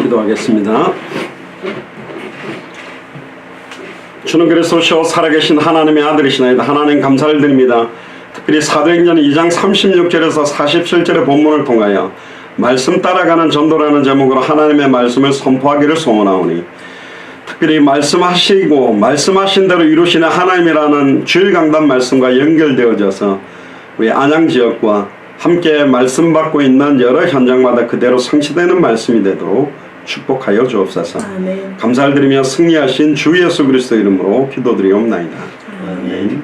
기도하겠습니다. 주는 그리스도시요 살아계신 하나님의 아들이시나이다. 하나님 감사를 드립니다. 특별히 사도행전 2장 36절에서 47절의 본문을 통하여 말씀 따라가는 전도라는 제목으로 하나님의 말씀을 선포하기를 소원하오니, 특별히 말씀하시고 말씀하신 대로 이루시는 하나님이라는 주일 강단 말씀과 연결되어져서 우리 안양지역과 함께 말씀 받고 있는 여러 현장마다 그대로 성취되는 말씀이 되도록 축복하여 주옵소서. 아멘. 감사를 드리며 승리하신 주 예수 그리스도 이름으로 기도드리옵나이다. 아멘.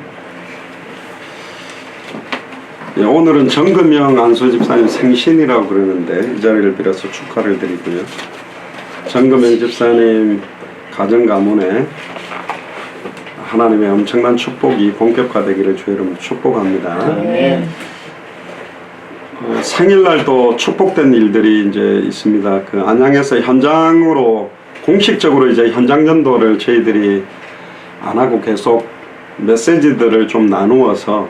예, 오늘은 정금영 안수 집사님 생신이라고 그러는데 이 자리를 빌어서 축하를 드리고요. 정금영 집사님 가정 가문에 하나님의 엄청난 축복이 본격화되기를 주 이름으로 축복합니다. 아멘. 생일날도 축복된 일들이 이제 있습니다. 그 안양에서 현장으로 공식적으로 이제 현장 전도를 저희들이 안 하고 계속 메시지들을 좀 나누어서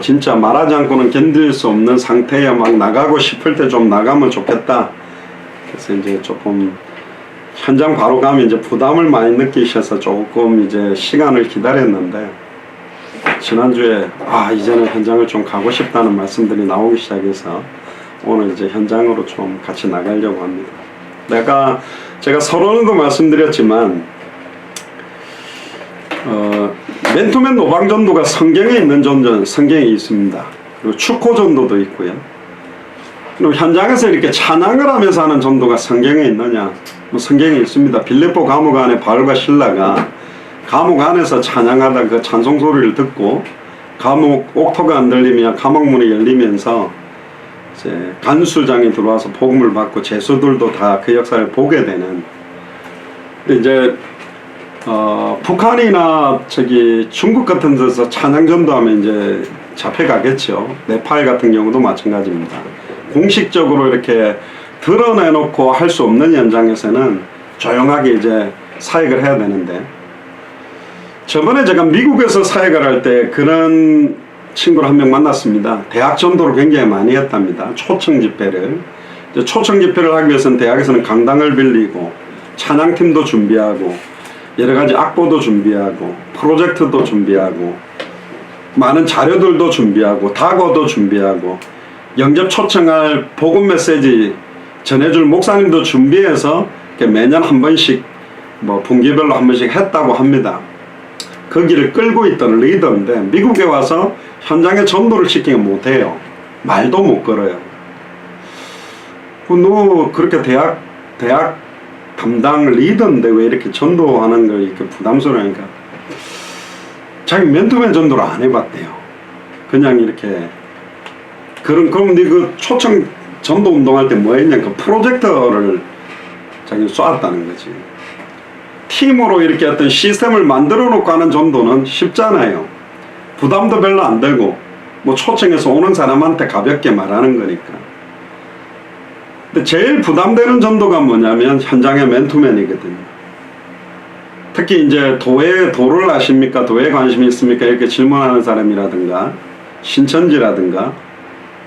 진짜 말하지 않고는 견딜 수 없는 상태에 막 나가고 싶을 때 좀 나가면 좋겠다. 그래서 이제 조금 현장 바로 가면 이제 부담을 많이 느끼셔서 조금 이제 시간을 기다렸는데, 지난주에 이제는 현장을 좀 가고 싶다는 말씀들이 나오기 시작해서 오늘 이제 현장으로 좀 같이 나가려고 합니다. 제가 서론에도 말씀드렸지만 맨투맨 노방전도가 성경에 있는 전도는 성경에 있습니다. 그리고 축호전도도 있고요. 그리고 현장에서 이렇게 찬양을 하면서 하는 전도가 성경에 있느냐? 성경에 있습니다. 빌립보 감옥 안에 바울과 실라가 감옥 안에서 찬양하다 그 찬송 소리를 듣고 감옥 옥토가 흔들리며 감옥문이 열리면서 이제 간수장이 들어와서 복음을 받고 제수들도 다 그 역사를 보게 되는, 이제 북한이나 중국 같은 데서 찬양 전도하면 이제 잡혀가겠죠. 네팔 같은 경우도 마찬가지입니다. 공식적으로 이렇게 드러내놓고 할 수 없는 현장에서는 조용하게 이제 사역을 해야 되는데, 저번에 제가 미국에서 사역을 할 때 그런 친구를 한 명 만났습니다. 대학 전도를 굉장히 많이 했답니다. 초청 집회를. 초청 집회를 하기 위해서는 대학에서는 강당을 빌리고 찬양팀도 준비하고 여러 가지 악보도 준비하고 프로젝트도 준비하고 많은 자료들도 준비하고 다거도 준비하고 영접 초청할 복음 메시지 전해줄 목사님도 준비해서 매년 한 번씩 분기별로 한 번씩 했다고 합니다. 거기를 끌고 있던 리더인데 미국에 와서 현장에 전도를 시키면 못해요. 말도 못 걸어요. 너 그렇게 대학 담당 리더인데 왜 이렇게 전도하는 걸 이렇게 부담스러우니까 자기 맨투맨 전도를 안 해봤대요. 그냥 이렇게 그럼 네 그 초청 전도 운동할 때 뭐 했냐, 그 프로젝터를 자기 쏘았다는 거지. 팀으로 이렇게 어떤 시스템을 만들어 놓고 하는 전도는 쉽잖아요. 부담도 별로 안 되고 초청해서 오는 사람한테 가볍게 말하는 거니까. 근데 제일 부담되는 전도가 뭐냐면 현장의 맨투맨이거든요. 특히 이제 도를 아십니까? 도에 관심이 있습니까? 이렇게 질문하는 사람이라든가 신천지라든가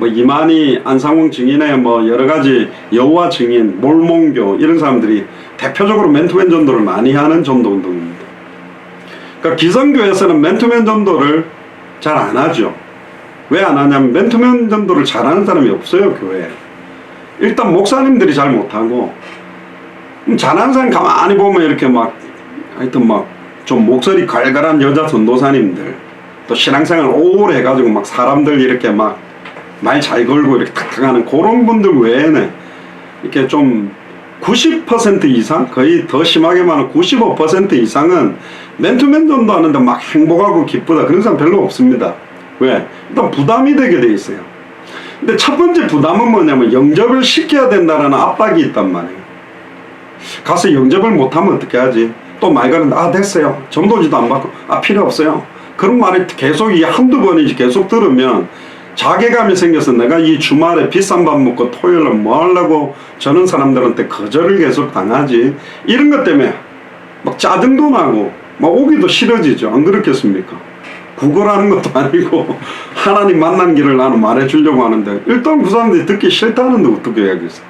이만희 안상홍 증인의 여러 가지 여호와 증인, 몰몬교 이런 사람들이 대표적으로 맨투맨 전도를 많이 하는 전도 운동입니다. 그러니까 기성교에서는 맨투맨 전도를 잘 안 하죠. 왜 안 하냐면 맨투맨 전도를 잘하는 사람이 없어요, 교회에. 일단 목사님들이 잘 못하고, 잘하는 사람 가만히 보면 이렇게 좀 목소리 갈갈한 여자 전도사님들, 또 신앙생활 오래 해가지고 사람들 이렇게 말 잘 걸고 이렇게 탁탁 하는 그런 분들 외에는 이렇게 좀 90% 이상, 거의 더 심하게 말하면 95% 이상은 맨투맨 전도 하는데 행복하고 기쁘다 그런 사람 별로 없습니다. 왜? 일단 부담이 되게 돼 있어요. 근데 첫 번째 부담은 뭐냐면 영접을 시켜야 된다는 압박이 있단 말이에요. 가서 영접을 못하면 어떻게 하지? 또 말 가는데 됐어요. 전도지도 안 받고 필요 없어요. 그런 말이 계속 한두 번이지 계속 들으면 자괴감이 생겨서 내가 이 주말에 비싼 밥 먹고 토요일에 뭐 하려고 저런 사람들한테 거절을 계속 당하지. 이런 것 때문에 짜증도 나고 오기도 싫어지죠. 안 그렇겠습니까? 구걸하는 것도 아니고 하나님 만나는 길을 나는 말해주려고 하는데 일단 그 사람들이 듣기 싫다는데 어떻게 해야겠어.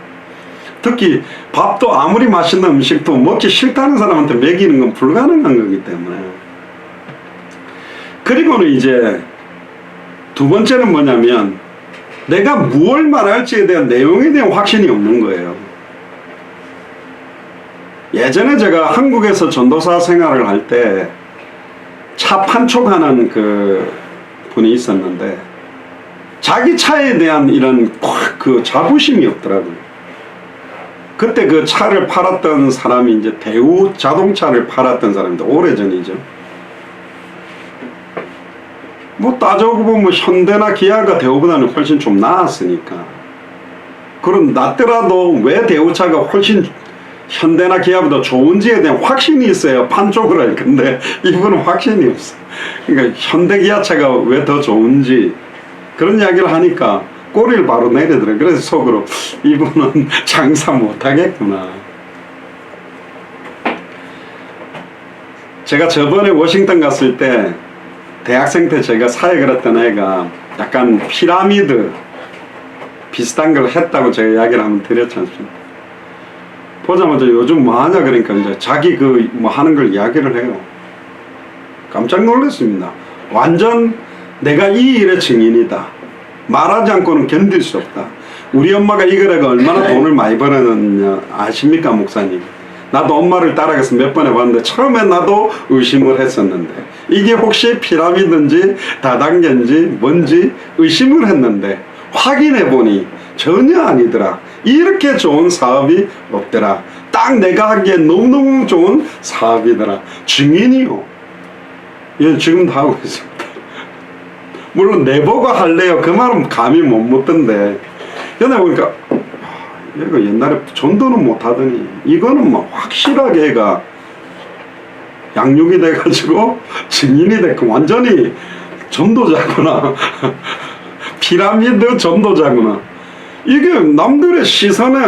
특히 밥도 아무리 맛있는 음식도 먹기 싫다는 사람한테 먹이는 건 불가능한 거기 때문에. 그리고는 이제 두 번째는 뭐냐면 내가 무엇을 말할지에 대한 내용에 대한 확신이 없는 거예요. 예전에 제가 한국에서 전도사 생활을 할 때 차 판촉하는 그 분이 있었는데 자기 차에 대한 이런 그 자부심이 없더라고요. 그때 그 차를 팔았던 사람이 이제 대우 자동차를 팔았던 사람인데 오래전이죠. 뭐 따져보고 보면 현대나 기아가 대우보다는 훨씬 좀 나았으니까. 그럼 낫더라도 왜 대우차가 훨씬 현대나 기아보다 좋은지에 대한 확신이 있어야 판촉을 할 건데 이분은 확신이 없어. 그러니까 현대 기아차가 왜 더 좋은지 그런 이야기를 하니까 꼬리를 바로 내리더라고요. 그래서 속으로 이분은 장사 못하겠구나. 제가 저번에 워싱턴 갔을 때 대학생 때 제가 사역을 했던 애가 약간 피라미드 비슷한 걸 했다고 제가 이야기를 한번 드렸지 않습니까? 보자마자 요즘 뭐 하냐 그러니까 이제 자기 그 뭐 하는 걸 이야기를 해요. 깜짝 놀랐습니다. 완전 내가 이 일의 증인이다. 말하지 않고는 견딜 수 없다. 우리 엄마가 이걸 해가 얼마나 돈을 많이 벌었느냐 아십니까 목사님? 나도 엄마를 따라가서 몇 번 해봤는데 처음에 나도 의심을 했었는데 이게 혹시 피라미드인지 다단계인지 뭔지 의심을 했는데 확인해보니 전혀 아니더라. 이렇게 좋은 사업이 없더라. 딱 내가 하기에 너무너무 좋은 사업이더라. 증인이요. 얘 지금도 하고 있습니다. 물론 내보고 할래요. 그 말은 감히 못 묻던데. 근데 보니까 얘가 옛날에 전도는 못하더니 이거는 막 확실하게 얘가 양육이 돼가지고 증인이 됐고 완전히 전도자구나. 피라미드 전도자구나. 이게 남들의 시선에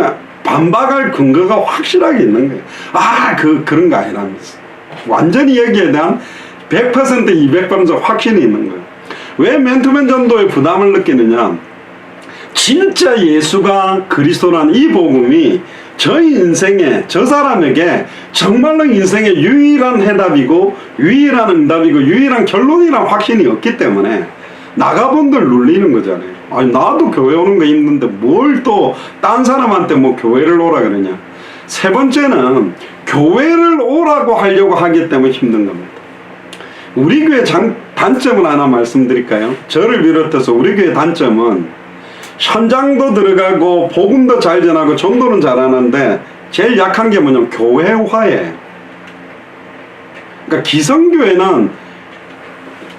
반박할 근거가 확실하게 있는 거예요. 그런 거 아니라면서. 완전히 여기에 대한 100% 200% 확신이 있는 거예요. 왜 맨투맨 전도에 부담을 느끼느냐? 진짜 예수가 그리스도란 이 복음이 저희 인생에, 저 사람에게 정말로 인생의 유일한 해답이고 유일한 응답이고 유일한 결론이란 확신이 없기 때문에 나가본들 눌리는 거잖아요. 아니 나도 교회 오는 거 있는데 뭘 또 딴 사람한테 뭐 교회를 오라 그러냐. 세 번째는 교회를 오라고 하려고 하기 때문에 힘든 겁니다. 우리 교회 단점을 하나 말씀드릴까요? 저를 비롯해서 우리 교회 단점은 현장도 들어가고 복음도 잘 전하고 전도는 잘하는데 제일 약한 게 뭐냐면 교회화예요. 그러니까 기성교회는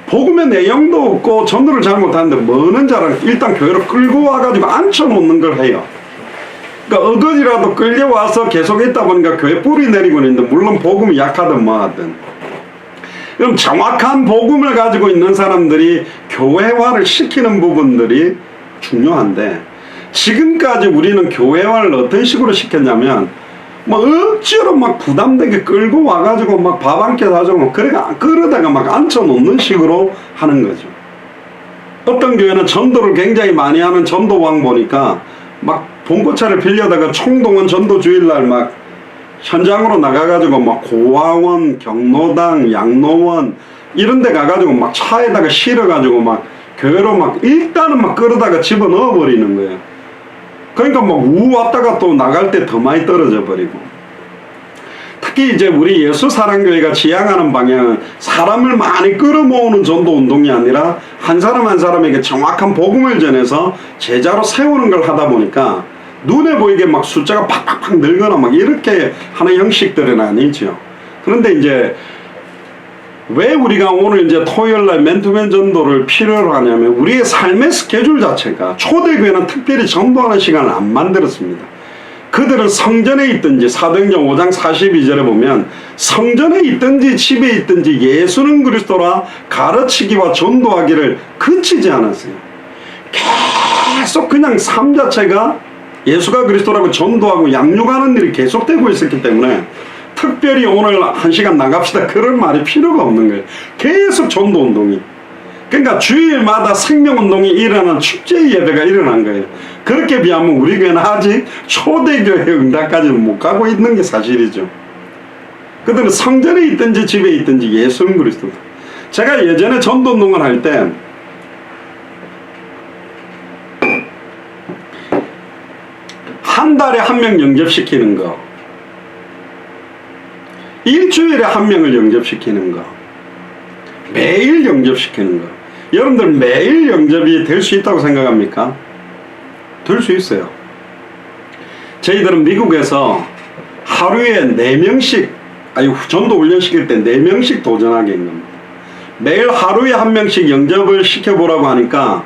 복음의 내용도 없고 전도를 잘 못하는데 뭐는 잘하는 일단 교회로 끌고 와가지고 앉혀놓는 걸 해요. 그러니까 어거지라도 끌려와서 계속 있다 보니까 교회 뿌리 내리고 있는데 물론 복음이 약하든 뭐하든 그럼 정확한 복음을 가지고 있는 사람들이 교회화를 시키는 부분들이 중요한데 지금까지 우리는 교회화를 어떤 식으로 시켰냐면 뭐 억지로 막 부담되게 끌고 와가지고 막 밥 한 끼 사주고 그러다가 막 앉혀놓는 식으로 하는 거죠. 어떤 교회는 전도를 굉장히 많이 하는 전도왕 보니까 막 봉고차를 빌려다가 총동원 전도 주일날 막 현장으로 나가가지고 막 고아원, 경로당, 양로원 이런 데 가가지고 막 차에다가 실어가지고 막 교회로 막 일단은 막 끌어다가 집어넣어 버리는 거예요. 그러니까 막 왔다가 또 나갈 때 더 많이 떨어져 버리고. 특히 이제 우리 예수사랑교회가 지향하는 방향은 사람을 많이 끌어모으는 전도 운동이 아니라 한 사람 한 사람에게 정확한 복음을 전해서 제자로 세우는 걸 하다 보니까 눈에 보이게 막 숫자가 팍팍팍 늘거나 막 이렇게 하는 형식들은 아니죠. 그런데 이제 왜 우리가 오늘 이제 토요일날 맨투맨 전도를 필요로 하냐면 우리의 삶의 스케줄 자체가 초대교회는 특별히 전도하는 시간을 안 만들었습니다. 그들은 성전에 있든지 사도행전 5장 42절에 보면 성전에 있든지 집에 있든지 예수는 그리스도라 가르치기와 전도하기를 그치지 않았어요. 계속 그냥 삶 자체가 예수가 그리스도라고 전도하고 양육하는 일이 계속되고 있었기 때문에 특별히 오늘 한 시간 나갑시다 그런 말이 필요가 없는 거예요. 계속 전도 운동이. 그러니까 주일마다 생명운동이 일어나는 축제 예배가 일어난 거예요. 그렇게 비하면 우리 교회는 아직 초대교회 응답까지는 못 가고 있는 게 사실이죠. 그들은 성전에 있든지 집에 있든지 예수는 그리스도. 제가 예전에 전도운동을 할 때 한 달에 한 명 영접시키는 거, 일주일에 한 명을 영접시키는 거, 매일 영접시키는 거. 여러분들 매일 영접이 될 수 있다고 생각합니까? 될 수 있어요. 저희들은 미국에서 하루에 4명씩, 전도 훈련 시킬 때 4명씩 도전하게 한 겁니다. 매일 하루에 한 명씩 영접을 시켜보라고 하니까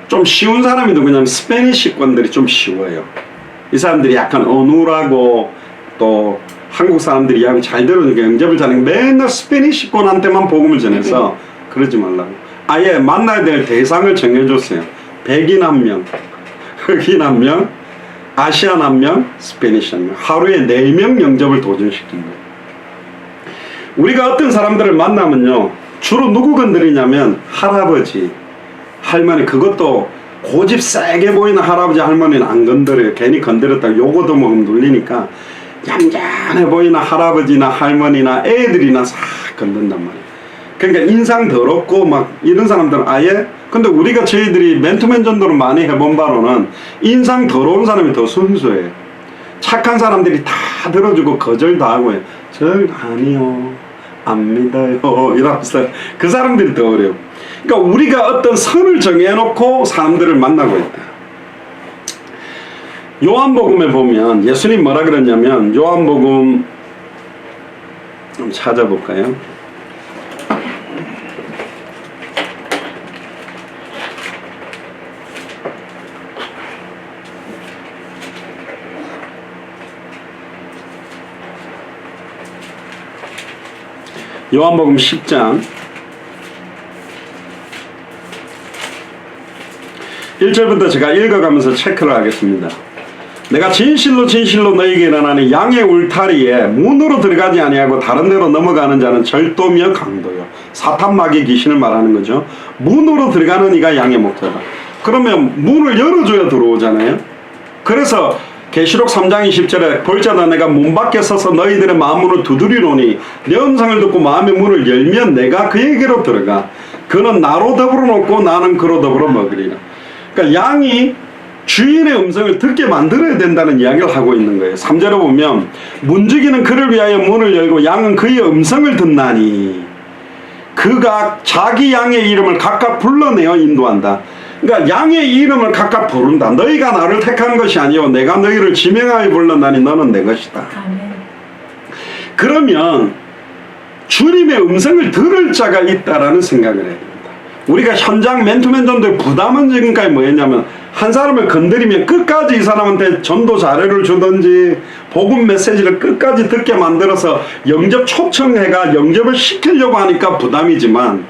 좀 쉬운 사람이 누구냐면 스페니시권들이 좀 쉬워요. 이 사람들이 약간 어눌하고 또 한국 사람들이 이야기 잘 들으니까 영접을 잘하는 맨날 스페니시권한테만 복음을 전해서 그러지 말라고. 아예 만나야 될 대상을 정해줬어요. 백인 1명, 흑인 1명, 아시안 1명, 스페니시 1명. 하루에 4명 영접을 도전시킨 거예요. 우리가 어떤 사람들을 만나면요, 주로 누구 건드리냐면 할아버지, 할머니. 그것도 고집 세게 보이는 할아버지 할머니는 안 건드려요. 괜히 건드렸다가 요거도 먹으면 눌리니까 얌전해 보이는 할아버지나 할머니나 애들이나 싹 건든단 말이에요. 그러니까 인상 더럽고 막 이런 사람들은 아예, 근데 우리가 저희들이 맨투맨 전도를 많이 해본 바로는 인상 더러운 사람이 더 순수해요. 착한 사람들이 다 들어주고 거절 다 하고 해요. 아니요, 안 믿어요, 이러면서 그 사람들이 더 어려워. 그러니까 우리가 어떤 선을 정해놓고 사람들을 만나고 있다. 요한복음에 보면 예수님 뭐라 그랬냐면, 요한복음 좀 찾아볼까요? 요한복음 10장 1절부터 제가 읽어가면서 체크를 하겠습니다. 내가 진실로 진실로 너희에게 이르노니 양의 울타리에 문으로 들어가지 아니하고 다른 데로 넘어가는 자는 절도며 강도요. 사탄 마귀 귀신을 말하는 거죠. 문으로 들어가는 이가 양의 목자다. 그러면 문을 열어줘야 들어오잖아요. 그래서 계시록 3장 20절에 볼자다 내가 문 밖에 서서 너희들의 마음문을 두드리노니 내 음성을 듣고 마음의 문을 열면 내가 그에게로 들어가 그는 나로 더불어 놓고 나는 그로 더불어 먹으리라. 그러니까 양이 주인의 음성을 듣게 만들어야 된다는 이야기를 하고 있는 거예요. 3절에 보면 문지기는 그를 위하여 문을 열고 양은 그의 음성을 듣나니 그가 자기 양의 이름을 각각 불러내어 인도한다. 그러니까 양의 이름을 각각 부른다. 너희가 나를 택한 것이 아니요 내가 너희를 지명하여 불렀나니 너는 내 것이다. 아멘. 그러면 주님의 음성을 들을 자가 있다라는 생각을 해야 됩니다. 우리가 현장 맨투맨 전도의 부담은 지금까지 뭐였냐면 한 사람을 건드리면 끝까지 이 사람한테 전도 자료를 주든지 복음 메시지를 끝까지 듣게 만들어서 영접 초청해가 영접을 시키려고 하니까 부담이지만,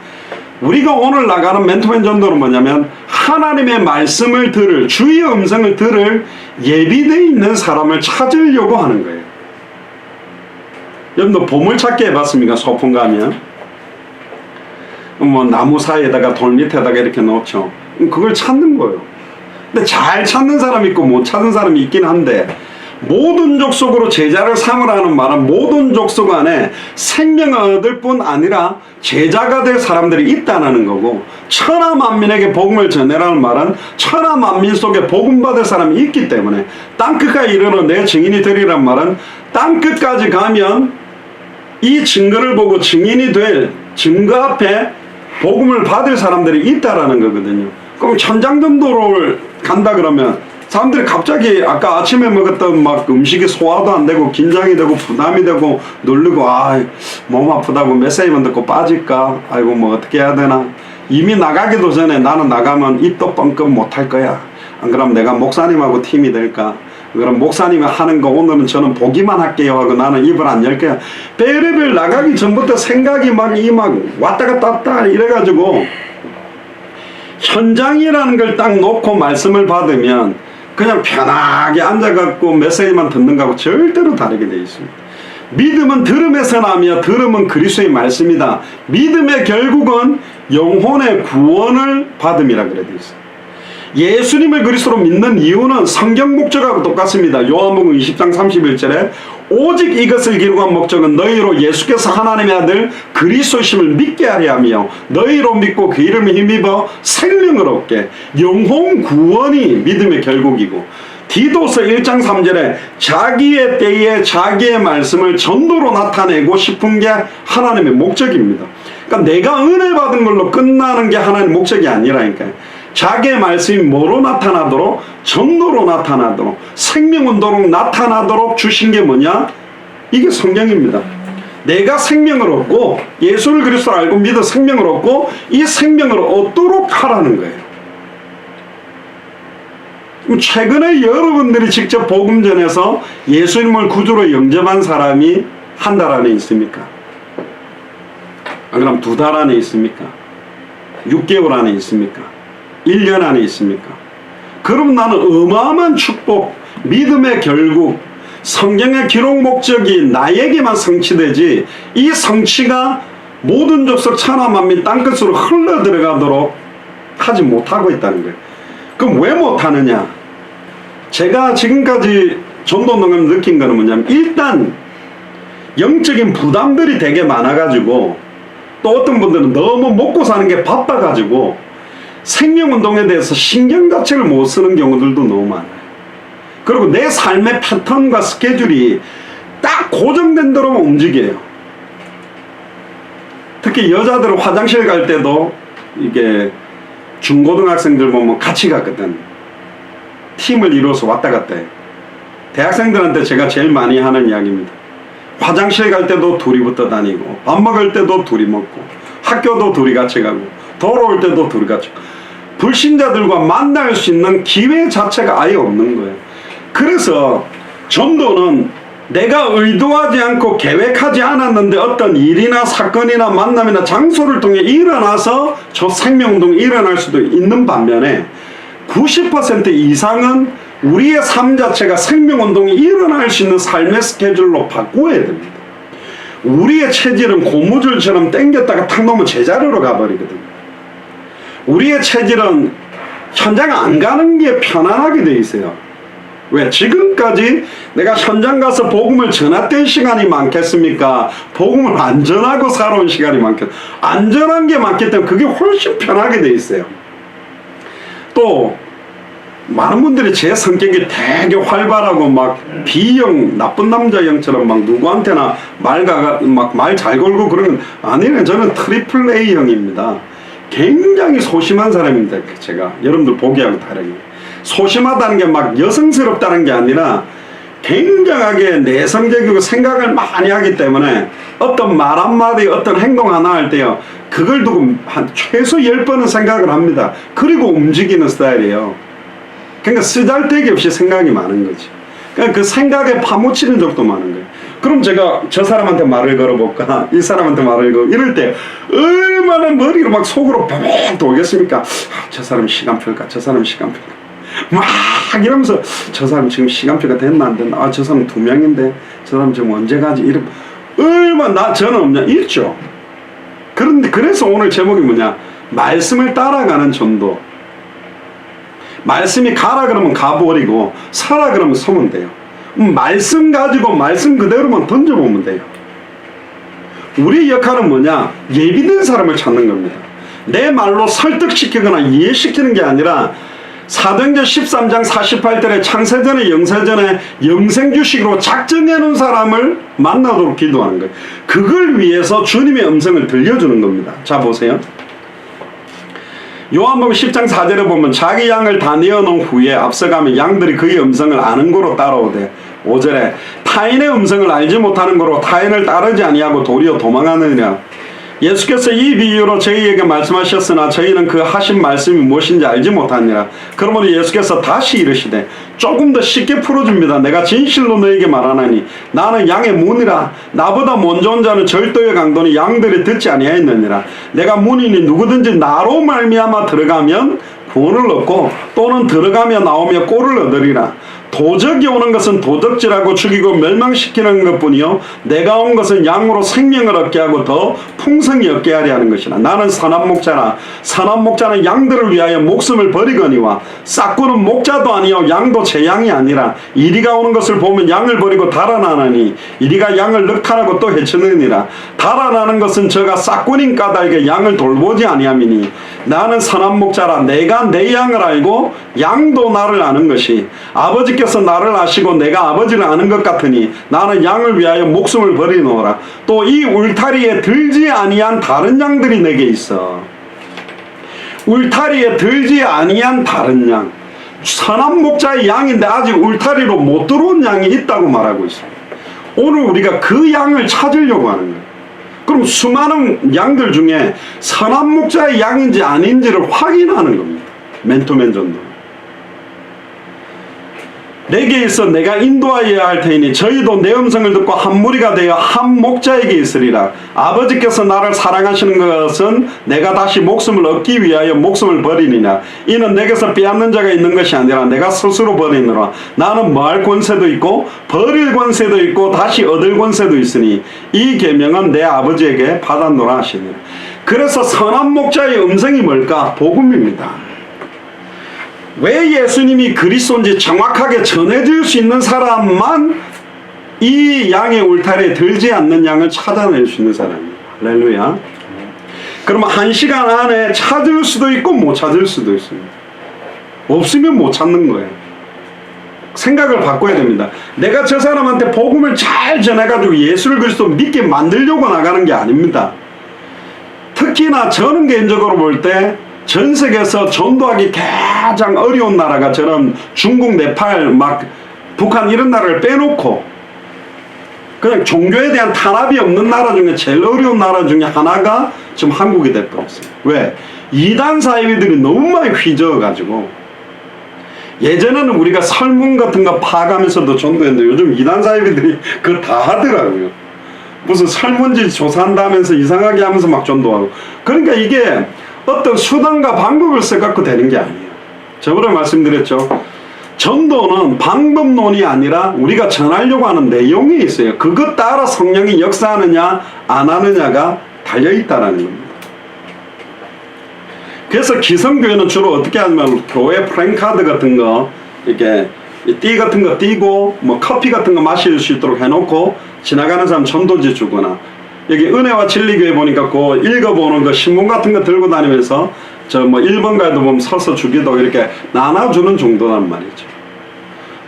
우리가 오늘 나가는 맨투맨 전도는 뭐냐면 하나님의 말씀을 들을, 주의 음성을 들을 예비되어 있는 사람을 찾으려고 하는 거예요. 여러분도 보물찾기 해봤습니까? 소풍 가면 뭐 나무 사이에다가 돌 밑에다가 이렇게 놓죠. 그걸 찾는 거예요. 근데 잘 찾는 사람이 있고 못 찾는 사람이 있긴 한데, 모든 족속으로 제자를 삼으라는 말은 모든 족속 안에 생명을 얻을 뿐 아니라 제자가 될 사람들이 있다는 거고, 천하만민에게 복음을 전해라는 말은 천하만민 속에 복음 받을 사람이 있기 때문에, 땅끝까지 이르러 내 증인이 되리란 말은 땅끝까지 가면 이 증거를 보고 증인이 될 증거 앞에 복음을 받을 사람들이 있다라는 거거든요. 그럼 천장전도를 간다 그러면 사람들이 갑자기 아까 아침에 먹었던 막 음식이 소화도 안 되고 긴장이 되고 부담이 되고 누르고 몸 아프다고 메시지만 듣고 빠질까? 아이고 뭐 어떻게 해야 되나? 이미 나가기도 전에 나는 나가면 입도 뻥끗 못할 거야. 안 그러면 내가 목사님하고 팀이 될까? 그럼 목사님이 하는 거 오늘은 저는 보기만 할게요 하고 나는 입을 안 열게요. 별의별 나가기 전부터 생각이 막 왔다 갔다 왔다 이래가지고, 현장이라는 걸 딱 놓고 말씀을 받으면 그냥 편하게 앉아갖고 메시지만 듣는 거하고 절대로 다르게 되어 있습니다. 믿음은 들음에서 나며 들음은 그리스도의 말씀이다. 믿음의 결국은 영혼의 구원을 받음이라 그래 되어 있어요. 예수님을 그리스도로 믿는 이유는 성경 목적하고 똑같습니다. 요한복음 20장 31절에 오직 이것을 기록한 목적은 너희로 예수께서 하나님의 아들 그리스도심을 믿게 하려 하며 너희로 믿고 그 이름에 힘입어 생명을 얻게. 영혼 구원이 믿음의 결국이고, 디도서 1장 3절에 자기의 때에 자기의 말씀을 전도로 나타내고 싶은 게 하나님의 목적입니다. 그러니까 내가 은혜 받은 걸로 끝나는 게 하나님의 목적이 아니라니까요. 자기의 말씀이 뭐로 나타나도록? 전도로 나타나도록, 생명운동으로 나타나도록 주신 게 뭐냐? 이게 성경입니다. 내가 생명을 얻고, 예수를 그리스도를 알고 믿어 생명을 얻고, 이 생명을 얻도록 하라는 거예요. 최근에 여러분들이 직접 복음 전해서 예수님을 구주로 영접한 사람이 한 달 안에 있습니까? 안 그럼 2달 안에 있습니까? 6개월 안에 있습니까? 1년 안에 있습니까? 그럼 나는 어마어마한 축복, 믿음의 결국, 성경의 기록 목적이 나에게만 성취되지, 이 성취가 모든 족속 천하 만민 땅끝으로 흘러 들어가도록 하지 못하고 있다는 거예요. 그럼 왜 못하느냐? 제가 지금까지 전도운동을 느낀 거는 뭐냐면, 일단 영적인 부담들이 되게 많아가지고, 또 어떤 분들은 너무 먹고 사는 게 바빠가지고 생명운동에 대해서 신경 자체를 못 쓰는 경우들도 너무 많아요. 그리고 내 삶의 패턴과 스케줄이 딱 고정된 대로만 움직여요. 특히 여자들은 화장실 갈 때도 이게 중고등학생들 보면 같이 갔거든. 팀을 이루어서 왔다 갔다 해요. 대학생들한테 제가 제일 많이 하는 이야기입니다. 화장실 갈 때도 둘이 붙어 다니고, 밥 먹을 때도 둘이 먹고, 학교도 둘이 같이 가고, 돌아올 때도 둘이 같이 가고, 불신자들과 만날 수 있는 기회 자체가 아예 없는 거예요. 그래서 전도는 내가 의도하지 않고 계획하지 않았는데 어떤 일이나 사건이나 만남이나 장소를 통해 일어나서 저 생명운동이 일어날 수도 있는 반면에 90% 이상은 우리의 삶 자체가 생명운동이 일어날 수 있는 삶의 스케줄로 바꿔야 됩니다. 우리의 체질은 고무줄처럼 당겼다가 탁 놓으면 제자리로 가버리거든요. 우리의 체질은 현장 안 가는 게 편안하게 돼 있어요. 왜? 지금까지 내가 현장 가서 복음을 전했던 시간이 많겠습니까? 복음을 안 전하고 살아온 시간이 많겠습니까? 안 전한 게 많기 때문에 그게 훨씬 편하게 돼 있어요. 또 많은 분들이 제 성격이 되게 활발하고 막 B형 나쁜 남자형처럼 막 누구한테나 말 잘 걸고 그런 건 아니에요. 저는 트리플 A형입니다. 굉장히 소심한 사람입니다. 제가 여러분들 보기하고 다르게 소심하다는 게 막 여성스럽다는 게 아니라 굉장하게 내성적이고 생각을 많이 하기 때문에 어떤 말 한마디 어떤 행동 하나 할 때요, 그걸 두고 한 최소 10번은 생각을 합니다. 그리고 움직이는 스타일이에요. 그러니까 쓰잘데기 없이 생각이 많은 거지. 그러니까 그 생각에 파묻히는 적도 많은 거예요. 그럼 제가 저 사람한테 말을 걸어볼까, 이 사람한테 말을 걸어, 이럴 때 얼마나 머리로 막 속으로 뱅뱅 돌겠습니까? 저 사람 시간표일까, 저 사람 시간표일까, 막 이러면서 저 사람 지금 시간표가 됐나 안 됐나, 저 사람 2명인데 저 사람 지금 언제 가지, 이러면 얼마나 저는 없냐, 있죠. 그런데 그래서 오늘 제목이 뭐냐, 말씀을 따라가는 전도. 말씀이 가라 그러면 가버리고 서라 그러면 서면 돼요. 말씀 가지고 말씀 그대로만 던져보면 돼요. 우리의 역할은 뭐냐? 예비된 사람을 찾는 겁니다. 내 말로 설득시키거나 이해시키는 게 아니라 사도행전 13장 48절에 창세전에 영세전에 영생주식으로 작정해 놓은 사람을 만나도록 기도하는 거예요. 그걸 위해서 주님의 음성을 들려주는 겁니다. 자 보세요. 요한복음 10장 4절에 보면 자기 양을 다 내어놓은 후에 앞서가면 양들이 그의 음성을 아는 거로 따라오되, 5절에 타인의 음성을 알지 못하는 거로 타인을 따르지 아니하고 도리어 도망하느니라. 예수께서 이 비유로 저희에게 말씀하셨으나 저희는 그 하신 말씀이 무엇인지 알지 못하니라. 그러므로 예수께서 다시 이르시되 조금 더 쉽게 풀어줍니다. 내가 진실로 너에게 말하나니 나는 양의 문이라. 나보다 먼저 온 자는 절도의 강도니 양들이 듣지 아니하였느니라. 내가 문이니 누구든지 나로 말미암아 들어가면 구원을 얻고 또는 들어가며 나오며 꼴을 얻으리라. 도적이 오는 것은 도적질하고 죽이고 멸망시키는 것뿐이요 내가 온 것은 양으로 생명을 얻게 하고 더 풍성히 얻게 하려 하는 것이라. 나는 선한 목자라. 선한 목자는 양들을 위하여 목숨을 버리거니와 싹구는 목자도 아니요 양도 제 양이 아니라 이리가 오는 것을 보면 양을 버리고 달아나느니 이리가 양을 늑탈하고 또 해치느니라. 달아나는 것은 저가 싹군인 까닭에 양을 돌보지 아니함이니 나는 선한 목자라. 내가 내 양을 알고 양도 나를 아는 것이 아버지께서 나를 아시고 내가 아버지를 아는 것 같으니 나는 양을 위하여 목숨을 버리노라. 또 이 울타리에 들지 아니한 다른 양들이 내게 있어. 울타리에 들지 아니한 다른 양, 선한 목자의 양인데 아직 울타리로 못 들어온 양이 있다고 말하고 있습니다. 오늘 우리가 그 양을 찾으려고 하는 거예요. 그럼 수많은 양들 중에 선한 목자의 양인지 아닌지를 확인하는 겁니다. 맨투맨 전도. 내게 있어 내가 인도하여야 할 테니 저희도 내 음성을 듣고 한 무리가 되어 한 목자에게 있으리라. 아버지께서 나를 사랑하시는 것은 내가 다시 목숨을 얻기 위하여 목숨을 버리니라. 이는 내게서 빼앗는 자가 있는 것이 아니라 내가 스스로 버리느라. 나는 뭐할 권세도 있고 버릴 권세도 있고 다시 얻을 권세도 있으니 이 계명은 내 아버지에게 받았노라 하시니라. 그래서 선한 목자의 음성이 뭘까? 복음입니다. 왜 예수님이 그리스도인지 정확하게 전해줄 수 있는 사람만 이 양의 울타리에 들지 않는 양을 찾아낼 수 있는 사람입니다. 할렐루야. 그러면 1시간 안에 찾을 수도 있고 못 찾을 수도 있습니다. 없으면 못 찾는 거예요. 생각을 바꿔야 됩니다. 내가 저 사람한테 복음을 잘 전해가지고 예수를 그리스도 믿게 만들려고 나가는 게 아닙니다. 특히나 저는 개인적으로 볼 때 전 세계에서 전도하기 가장 어려운 나라가 저는 중국, 네팔, 막 북한 이런 나라를 빼놓고 그냥 종교에 대한 탄압이 없는 나라 중에 제일 어려운 나라 중에 하나가 지금 한국이 돼버렸어요. 왜? 이단 사이비들이 너무 많이 휘저어가지고 예전에는 우리가 설문 같은 거 파악하면서도 전도했는데 요즘 이단 사이비들이 그거 다 하더라고요. 무슨 설문지 조사한다면서 이상하게 하면서 막 전도하고. 그러니까 이게 어떤 수단과 방법을 써갖고 되는 게 아니에요. 저번에 말씀드렸죠. 전도는 방법론이 아니라 우리가 전하려고 하는 내용이 있어요. 그것 따라 성령이 역사하느냐 안 하느냐가 달려있다라는 겁니다. 그래서 기성교회는 주로 어떻게 하냐면 교회 프랭카드 같은 거 이렇게 띠 같은 거 띠고 뭐 커피 같은 거 마실 수 있도록 해놓고 지나가는 사람 전도지 주거나 여기 은혜와 진리교회 보니까 그 읽어보는 거 신문 같은 거 들고 다니면서 저 뭐 1번 가도 보면 서서 주기도 이렇게 나눠주는 정도란 말이죠.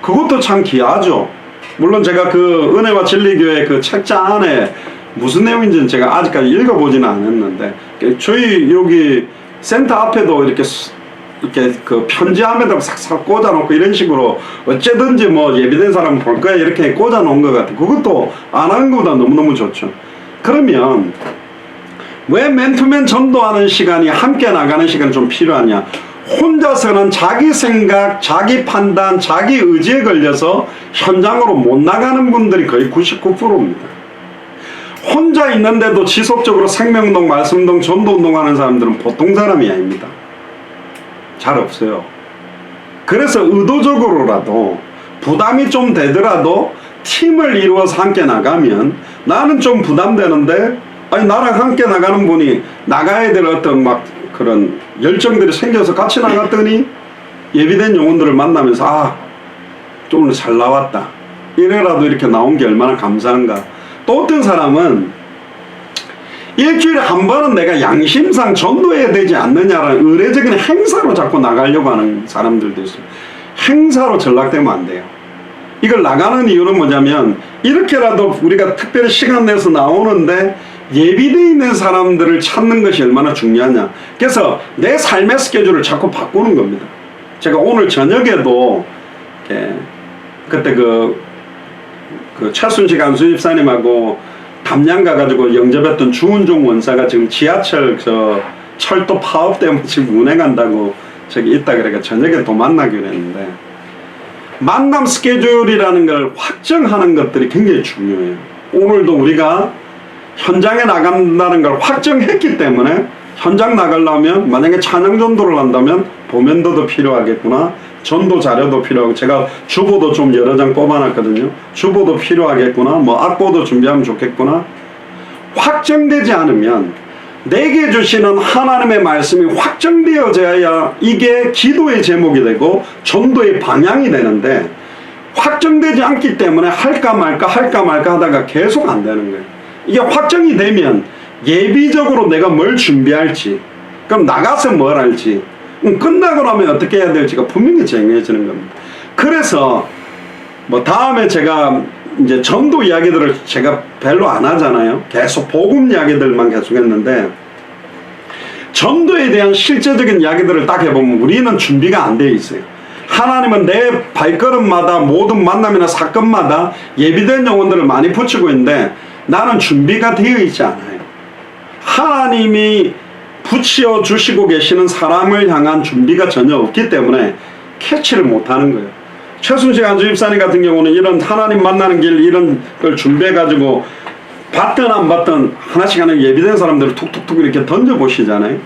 그것도 참 귀하죠. 물론 제가 그 은혜와 진리교회 그 책자 안에 무슨 내용인지는 제가 아직까지 읽어보지는 않았는데 저희 여기 센터 앞에도 이렇게 그 편지함에다가 싹싹 꽂아놓고 이런 식으로 어째든지 뭐 예비된 사람 볼 거야 이렇게 꽂아놓은 것 같아요. 그것도 안 하는 것보다 너무너무 좋죠. 그러면 왜 맨투맨 전도하는 시간이 함께 나가는 시간이 좀 필요하냐? 혼자서는 자기 생각, 자기 판단, 자기 의지에 걸려서 현장으로 못 나가는 분들이 거의 99%입니다. 혼자 있는데도 지속적으로 생명운동, 말씀운동, 전도운동 하는 사람들은 보통 사람이 아닙니다. 잘 없어요. 그래서 의도적으로라도 부담이 좀 되더라도 팀을 이루어서 함께 나가면 나는 좀 부담되는데 아니 나랑 함께 나가는 분이 나가야 될 어떤 막 그런 열정들이 생겨서 같이 나갔더니 예비된 영혼들을 만나면서 아 또 오늘 잘 나왔다 이래라도 이렇게 나온 게 얼마나 감사한가. 또 어떤 사람은 일주일에 한 번은 내가 양심상 전도해야 되지 않느냐라는 의례적인 행사로 자꾸 나가려고 하는 사람들도 있어요. 행사로 전락되면 안 돼요. 이걸 나가는 이유는 뭐냐면 이렇게라도 우리가 특별히 시간 내서 나오는데 예비되어 있는 사람들을 찾는 것이 얼마나 중요하냐. 그래서 내 삶의 스케줄을 자꾸 바꾸는 겁니다. 제가 오늘 저녁에도 그때 그 최순식 안수 집사님하고 담양 가가지고 영접했던 주은종 원사가 지금 지하철 철도 파업 때문에 지금 운행한다고 저기 있다 그러니까 저녁에 또 만나기로 했는데 만남 스케줄이라는 걸 확정하는 것들이 굉장히 중요해요. 오늘도 우리가 현장에 나간다는 걸 확정했기 때문에 현장 나가려면 만약에 찬양 전도를 한다면 보면도도 필요하겠구나, 전도 자료도 필요하고, 제가 주보도 좀 여러 장 뽑아놨거든요. 주보도 필요하겠구나, 뭐 악보도 준비하면 좋겠구나. 확정되지 않으면 내게 주시는 하나님의 말씀이 확정되어져야 이게 기도의 제목이 되고 전도의 방향이 되는데, 확정되지 않기 때문에 할까 말까 하다가 계속 안 되는 거예요. 이게 확정이 되면 예비적으로 내가 뭘 준비할지, 그럼 나가서 뭘 할지, 끝나고 나면 어떻게 해야 될지가 분명히 정해지는 겁니다. 그래서 뭐 다음에 제가 이제 전도 이야기들을 제가 별로 안 하잖아요. 계속 복음 이야기들만 계속 했는데, 전도에 대한 실제적인 이야기들을 딱 해보면 우리는 준비가 안 되어 있어요. 하나님은 내 발걸음마다 모든 만남이나 사건마다 예비된 영혼들을 많이 붙이고 있는데 나는 준비가 되어 있지 않아요. 하나님이 붙여 주시고 계시는 사람을 향한 준비가 전혀 없기 때문에 캐치를 못하는 거예요. 최순식 안주입사님 같은 경우는 이런 하나님 만나는 길 이런 걸 준비해가지고 받든 안 받든 하나씩 하는 예비된 사람들을 툭툭툭 이렇게 던져보시잖아요.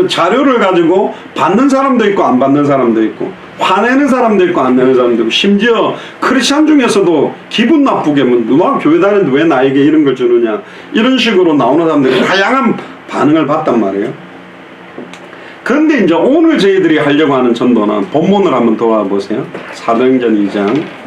자료를 가지고 받는 사람도 있고 안 받는 사람도 있고, 화내는 사람도 있고 안 내는 사람도 있고, 심지어 크리스찬 중에서도 기분 나쁘게 뭐 교회 다니는데 왜 나에게 이런 걸 주느냐 이런 식으로 나오는 사람들이 다양한 반응을 받단 말이에요. 그런데 이제 오늘 저희들이 하려고 하는 전도는 본문을 한번 도와보세요. 사도행전 2장.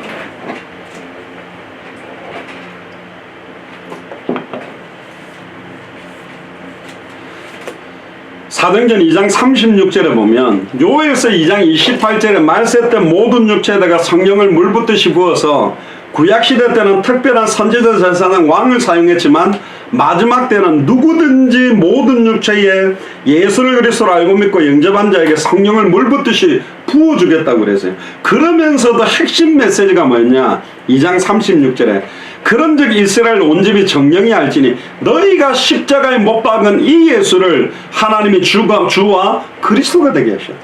사도행전 2장 36절에 보면, 요에서 2장 28절에 말세 때 모든 육체에다가 성령을 물붓듯이 부어서, 구약시대 때는 특별한 선지자 제사장 왕을 사용했지만 마지막 때는 누구든지 모든 육체에 예수를 그리스도로 알고 믿고 영접한 자에게 성령을 물붓듯이 부어주겠다고 그랬어요. 그러면서도 핵심 메시지가 뭐였냐, 2장 36절에 그런즉 이스라엘 온 집이 정령이 알지니 너희가 십자가에 못 박은 이 예수를 하나님이 주와 그리스도가 되게 하셨다.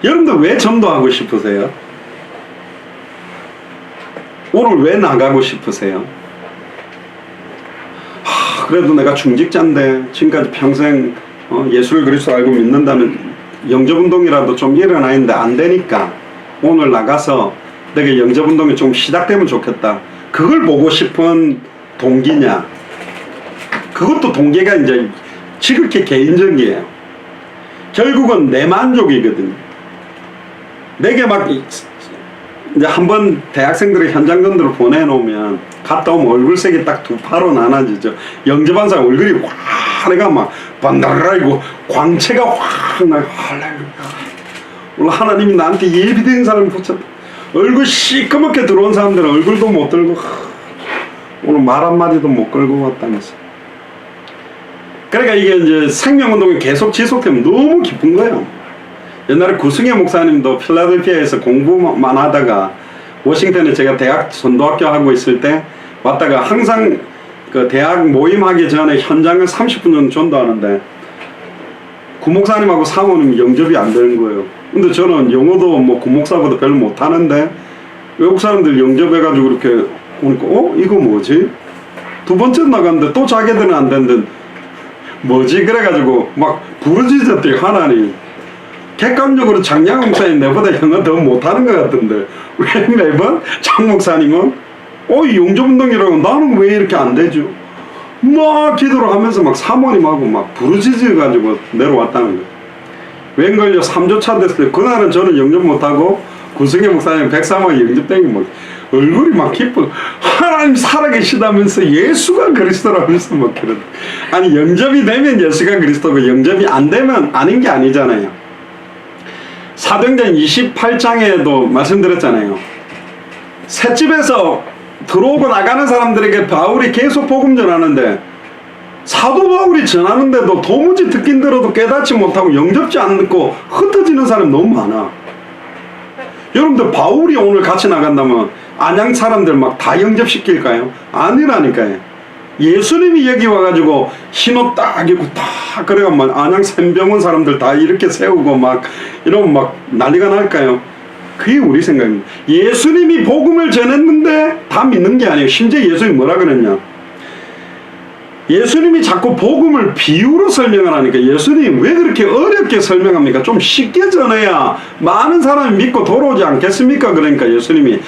여러분들 왜 전도하고 싶으세요? 오늘 왜 나가고 싶으세요? 그래도 내가 중직자인데 지금까지 평생 예수를 그리스도 알고 믿는다면 영접운동이라도 좀 일어나 있는데 안 되니까 오늘 나가서 내가 영접운동이 좀 시작되면 좋겠다. 그걸 보고 싶은 동기냐? 그것도 동기가 이제 지극히 개인적이에요. 결국은 내 만족이거든요. 내게 막 이제 한번 대학생들을 현장 전도를 보내놓으면 갔다 오면 얼굴색이 딱 두 파로 나눠지죠. 영접한 사람 얼굴이 화내가 막 반달라이고 광채가 확 나요. 할렐루야. 오늘 하나님이 나한테 예비된 사람을 붙였다. 얼굴 시커멓게 들어온 사람들은 얼굴도 못 들고 오늘 말 한마디도 못 걸고 왔다면서. 그러니까 이게 이제 생명운동이 계속 지속되면 너무 기쁜 거예요. 옛날에 구승혜 목사님도 필라델피아에서 공부만 하다가 워싱턴에 제가 대학 전도학교 하고 있을 때 왔다가 항상 그 대학 모임하기 전에 현장을 30분 정도 전도하는데 구목사님하고 사모님이 영접이 안 되는 거예요. 근데 저는 영어도 뭐 구목사보다 별로 못하는데 외국 사람들 영접해가지고 이렇게 오니까 이거 뭐지? 두 번째 나갔는데 또 자기들은 안 되는데 뭐지? 그래가지고 막 부르짖었대요. 하나님 객관적으로 장양 목사님 내보다 영어 더 못하는 것 같은데 왜 매번 장 목사님은 이 영접운동이라고 나는 왜 이렇게 안 되죠? 막 기도를 하면서 막 사모님하고 막 부르짖어가지고 내려왔다는 거예요. 웬걸요 3조차 됐을 때 그날은 저는 영접 못하고 구승혜 목사님 103만 영접되기 뭐 얼굴이 막 기뻐. 하나님 살아계시다면서 예수가 그리스도라면서 막 그런. 아니 영접이 되면 예수가 그리스도고 영접이 안 되면 아닌 게 아니잖아요. 사도행전 28장에도 말씀드렸잖아요. 셋집에서 들어오고 나가는 사람들에게 바울이 계속 복음 전하는데 사도 바울이 전하는데도 도무지 듣긴 들어도 깨닫지 못하고 영접지 않고 흩어지는 사람이 너무 많아. 여러분들 바울이 오늘 같이 나간다면 안양 사람들 막 다 영접시킬까요? 아니라니까요. 예수님이 여기 와가지고 흰옷 딱 입고 다 그래가 막 안양 샘병원 사람들 다 이렇게 세우고 막 이러면 막 난리가 날까요? 그게 우리 생각입니다. 예수님이 복음을 전했는데 다 믿는 게 아니에요. 심지어 예수님이 뭐라 그랬냐? 예수님이 자꾸 복음을 비유로 설명을 하니까 예수님이 왜 그렇게 어렵게 설명합니까? 좀 쉽게 전해야 많은 사람이 믿고 돌아오지 않겠습니까? 그러니까 예수님이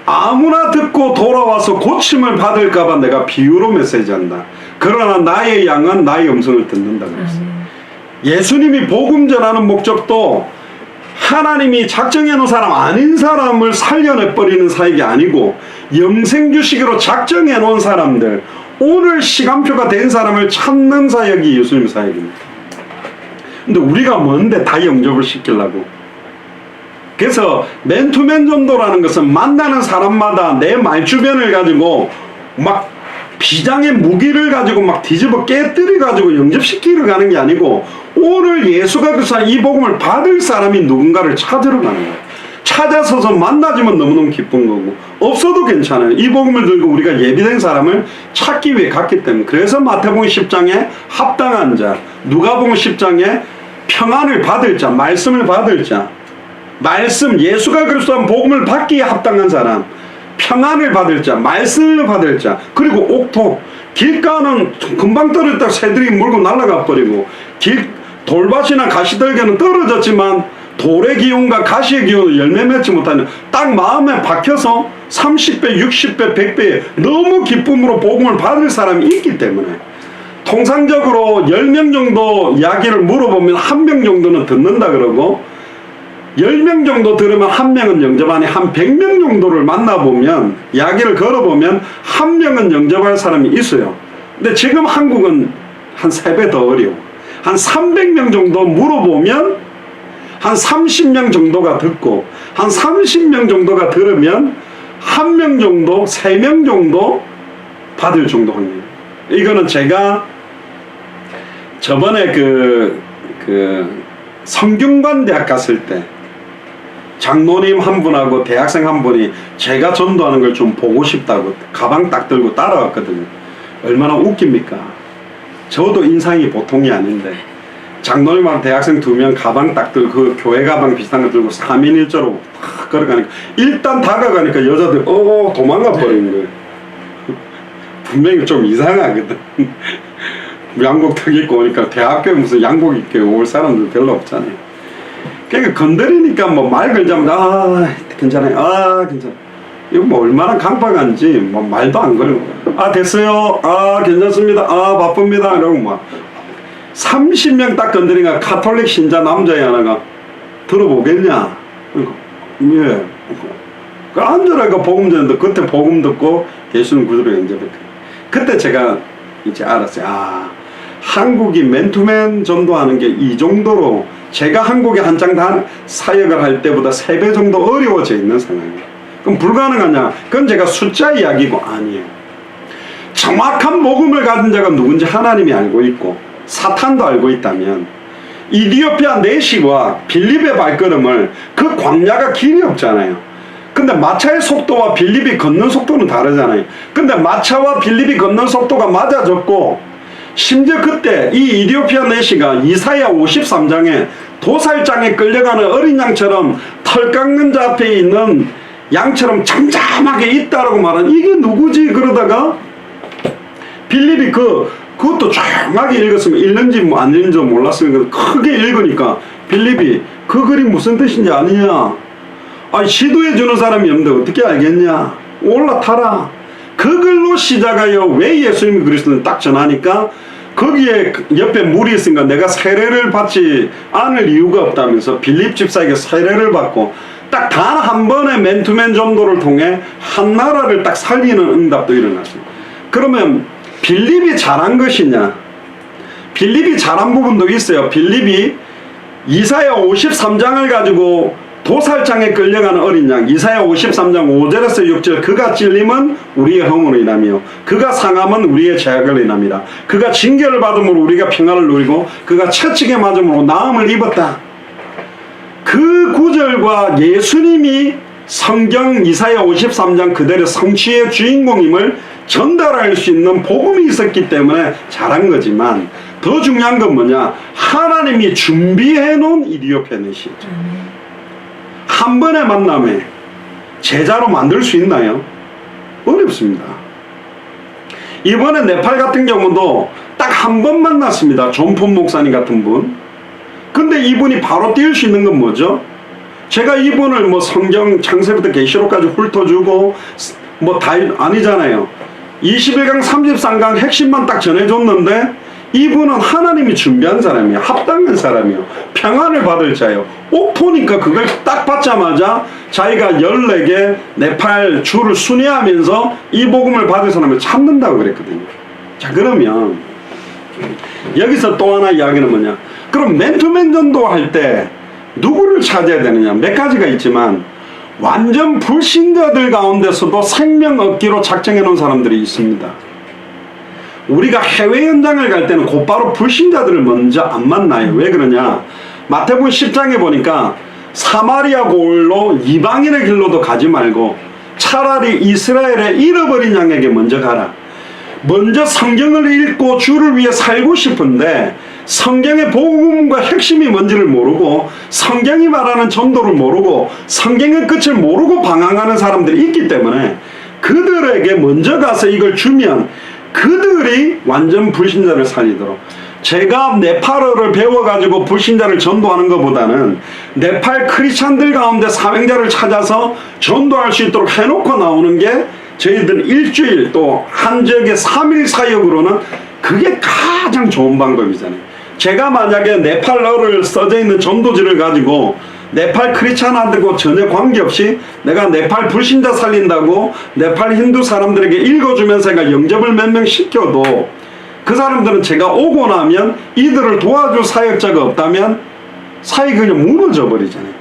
아무나 듣고 돌아와서 고침을 받을까봐 내가 비유로 메시지한다. 그러나 나의 양은 나의 음성을 듣는다 그랬어요. 예수님이 복음 전하는 목적도 하나님이 작정해 놓은 사람 아닌 사람을 살려내버리는 사역이 아니고 영생주시기로 작정해 놓은 사람들, 오늘 시간표가 된 사람을 찾는 사역이 예수님 사역입니다. 근데 우리가 뭔데 다 영접을 시키려고. 그래서 맨투맨 전도라는 것은 만나는 사람마다 내 말주변을 가지고 막 비장의 무기를 가지고 막 뒤집어 깨뜨려 가지고 영접시키러 가는 게 아니고, 오늘 예수가 그래서 이 복음을 받을 사람이 누군가를 찾으러 가는 거예요. 찾아서서 만나지면 너무너무 기쁜 거고, 없어도 괜찮아요. 이 복음을 들고 우리가 예비된 사람을 찾기 위해 갔기 때문에. 그래서 마태복음 10장에 합당한 자, 누가복음 10장에 평안을 받을 자, 말씀을 받을 자, 말씀, 예수가 그리스도한 복음을 받기에 합당한 사람, 평안을 받을 자, 말씀을 받을 자, 그리고 옥토, 길가는 금방 떨어졌다가 새들이 물고 날아가 버리고, 돌밭이나 가시떨기는 떨어졌지만 돌의 기운과 가시의 기운을 열매 맺지 못하는, 딱 마음에 박혀서 30배, 60배, 100배 너무 기쁨으로 복음을 받을 사람이 있기 때문에, 통상적으로 10명 정도 이야기를 물어보면 1명 정도는 듣는다 그러고, 10명 정도 들으면 1명은 영접하니, 한 100명 정도를 만나보면, 이야기를 걸어보면 1명은 영접할 사람이 있어요. 근데 지금 한국은 한 3배 더 어려워. 한 300명 정도 물어보면 한 30명 정도가 듣고, 한 30명 정도가 들으면 1명 정도, 3명 정도 받을 정도 확률. 이거는 제가 저번에 성균관대학 갔을 때 장로님 한 분하고 대학생 한 분이 제가 전도하는 걸 좀 보고 싶다고 가방 딱 들고 따라왔거든요. 얼마나 웃깁니까? 저도 인상이 보통이 아닌데, 장로님하고 대학생 2명 가방 딱 들고, 그 교회 가방 비슷한 거 들고 3인 1조로 탁 걸어가니까, 일단 다가가니까 여자들 도망가 버리는 거예요. 분명히 좀 이상하거든. 양복 턱 입고 오니까 대학교에 무슨 양복 입고 올 사람들 별로 없잖아요. 그러니까 건드리니까 뭐 말 걸자면 괜찮아요. 괜찮아. 이거 뭐 얼마나 강박한지 뭐 말도 안 걸고, 됐어요. 괜찮습니다. 바쁩니다. 이러고 막 30명 딱 건드리니까 카톨릭 신자 남자애 하나가 들어보겠냐? 예. 그 앉으라니까 복음 전도, 그때 복음 듣고 예수님 구주로 영접했거든요. 그때 제가 이제 알았어요. 한국이 맨투맨 전도하는 게 이 정도로, 제가 한국에 한창 다 사역을 할 때보다 3배 정도 어려워져 있는 상황이에요. 그럼 불가능하냐? 그건 제가 숫자 이야기고 아니에요. 정확한 복음을 가진 자가 누군지 하나님이 알고 있고 사탄도 알고 있다면, 이디오피아 내시와 빌립의 발걸음을, 그 광야가 길이 없잖아요. 근데 마차의 속도와 빌립이 걷는 속도는 다르잖아요. 근데 마차와 빌립이 걷는 속도가 맞아졌고, 심지어 그때 이 이디오피아 내시가 이사야 53장에 도살장에 끌려가는 어린 양처럼 털 깎는 자 앞에 있는 양처럼 잠잠하게 있다라고 말하는, 이게 누구지? 그러다가 빌립이 그것도 조용하게 읽었으면, 읽는지 뭐 안 읽는지 몰랐으면 크게 읽으니까 빌립이 그 글이 무슨 뜻인지 아느냐? 시도해 주는 사람이 없는데 어떻게 알겠냐? 올라타라. 그 글로 시작하여 왜 예수님이 그리스도는 딱 전하니까, 거기에 옆에 물이 있으니까 내가 세례를 받지 않을 이유가 없다면서 빌립 집사에게 세례를 받고, 딱 단 한 번의 맨투맨 전도를 통해 한 나라를 딱 살리는 응답도 일어났습니다. 그러면 빌립이 잘한 것이냐? 빌립이 잘한 부분도 있어요. 빌립이 이사야 53장을 가지고 도살장에 끌려가는 어린 양, 이사야 53장 5절에서 6절, 그가 찔림은 우리의 허물로 인하며 그가 상함은 우리의 죄악을 인함이라. 그가 징계를 받음으로 우리가 평안을 누리고 그가 채찍에 맞음으로 나음을 입었다. 그 구절과 예수님이 성경 이사야 53장 그대로 성취의 주인공임을 전달할 수 있는 복음이 있었기 때문에 잘한 거지만, 더 중요한 건 뭐냐? 하나님이 준비해 놓은 이디오피아 내시죠. 한 번의 만남에 제자로 만들 수 있나요? 어렵습니다. 이번에 네팔 같은 경우도 딱 한 번 만났습니다. 존폰 목사님 같은 분. 근데 이분이 바로 띄울 수 있는 건 뭐죠? 제가 이분을 뭐 성경 창세부터 계시록까지 훑어주고 뭐 다 아니잖아요. 21강 33강 핵심만 딱 전해줬는데 이분은 하나님이 준비한 사람이에요. 합당한 사람이에요. 평안을 받을 자예요. 오포니까 그걸 딱 받자마자 자기가 14개 네팔 주를 순회하면서 이 복음을 받을 사람을 찾는다고 그랬거든요. 자, 그러면 여기서 또 하나 이야기는 뭐냐, 그럼 맨투맨 전도할 때 누구를 찾아야 되느냐. 몇 가지가 있지만 완전 불신자들 가운데서도 생명 얻기로 작정해 놓은 사람들이 있습니다. 우리가 해외 현장을 갈 때는 곧바로 불신자들을 먼저 안 만나요. 왜 그러냐, 마태복음 10장에 보니까 사마리아 고을로 이방인의 길로도 가지 말고 차라리 이스라엘의 잃어버린 양에게 먼저 가라. 먼저 성경을 읽고 주를 위해 살고 싶은데 성경의 복음과 핵심이 뭔지를 모르고 성경이 말하는 전도를 모르고 성경의 끝을 모르고 방황하는 사람들이 있기 때문에 그들에게 먼저 가서 이걸 주면 그들이 완전 불신자를 살리도록, 제가 네팔어를 배워가지고 불신자를 전도하는 것보다는 네팔 크리스찬들 가운데 사명자를 찾아서 전도할 수 있도록 해놓고 나오는 게 저희들 일주일 또 한 지역의 3일 사역으로는 그게 가장 좋은 방법이잖아요. 제가 만약에 네팔어를 써져 있는 전도지를 가지고 네팔 크리스찬들과 전혀 관계없이 내가 네팔 불신자 살린다고 네팔 힌두 사람들에게 읽어주면서 제가 영접을 몇 명 시켜도 그 사람들은 제가 오고 나면 이들을 도와줄 사역자가 없다면 사역이 그냥 무너져 버리잖아요.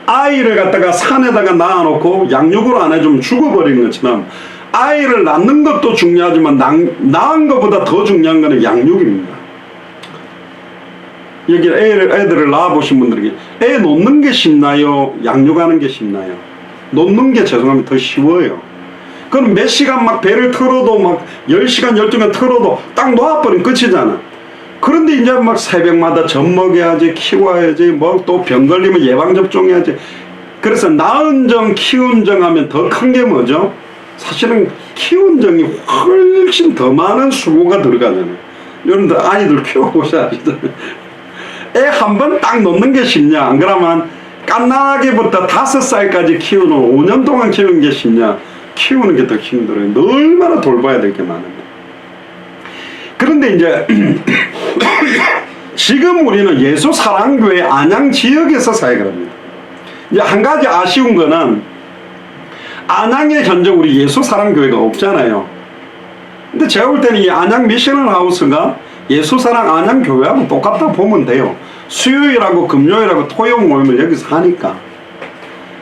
아이를 갖다가 산에다가 낳아놓고 양육을 안 해주면 죽어버리는 것처럼 아이를 낳는 것도 중요하지만 낳은 것보다 더 중요한 것은 양육입니다. 여기 애들을 낳아보신 분들에게 애 놓는 게 쉽나요? 양육하는 게 쉽나요? 놓는 게 죄송합니다. 더 쉬워요. 그럼 몇 시간 막 배를 틀어도 막 10시간 12시간 틀어도 딱 놓아버리면 끝이잖아. 그런데 이제 막 새벽마다 젖 먹여야지, 키워야지, 뭐 또 병 걸리면 예방접종해야지. 그래서 낳은 정 키운 정 하면 더 큰 게 뭐죠? 사실은 키운 정이 훨씬 더 많은 수고가 들어가잖아요. 여러분들 아이들 키워보셔야 아시잖아요. 애 한 번 딱 놓는 게 쉽냐? 안 그러면 갓나기부터 5살까지 키우는 5년 동안 키우는 게 쉽냐? 키우는 게 더 힘들어요. 얼마나 돌봐야 될 게 많은데. 그런데 이제 지금 우리는 예수 사랑교회 안양 지역에서 사역을 합니다. 이제 한 가지 아쉬운 거는 안양에 현재 우리 예수 사랑교회가 없잖아요. 근데 제가 볼 때는 이 안양 미셔널 하우스가 예수 사랑 안양 교회하고 똑같다 보면 돼요. 수요일하고 금요일하고 토요 모임을 여기서 하니까.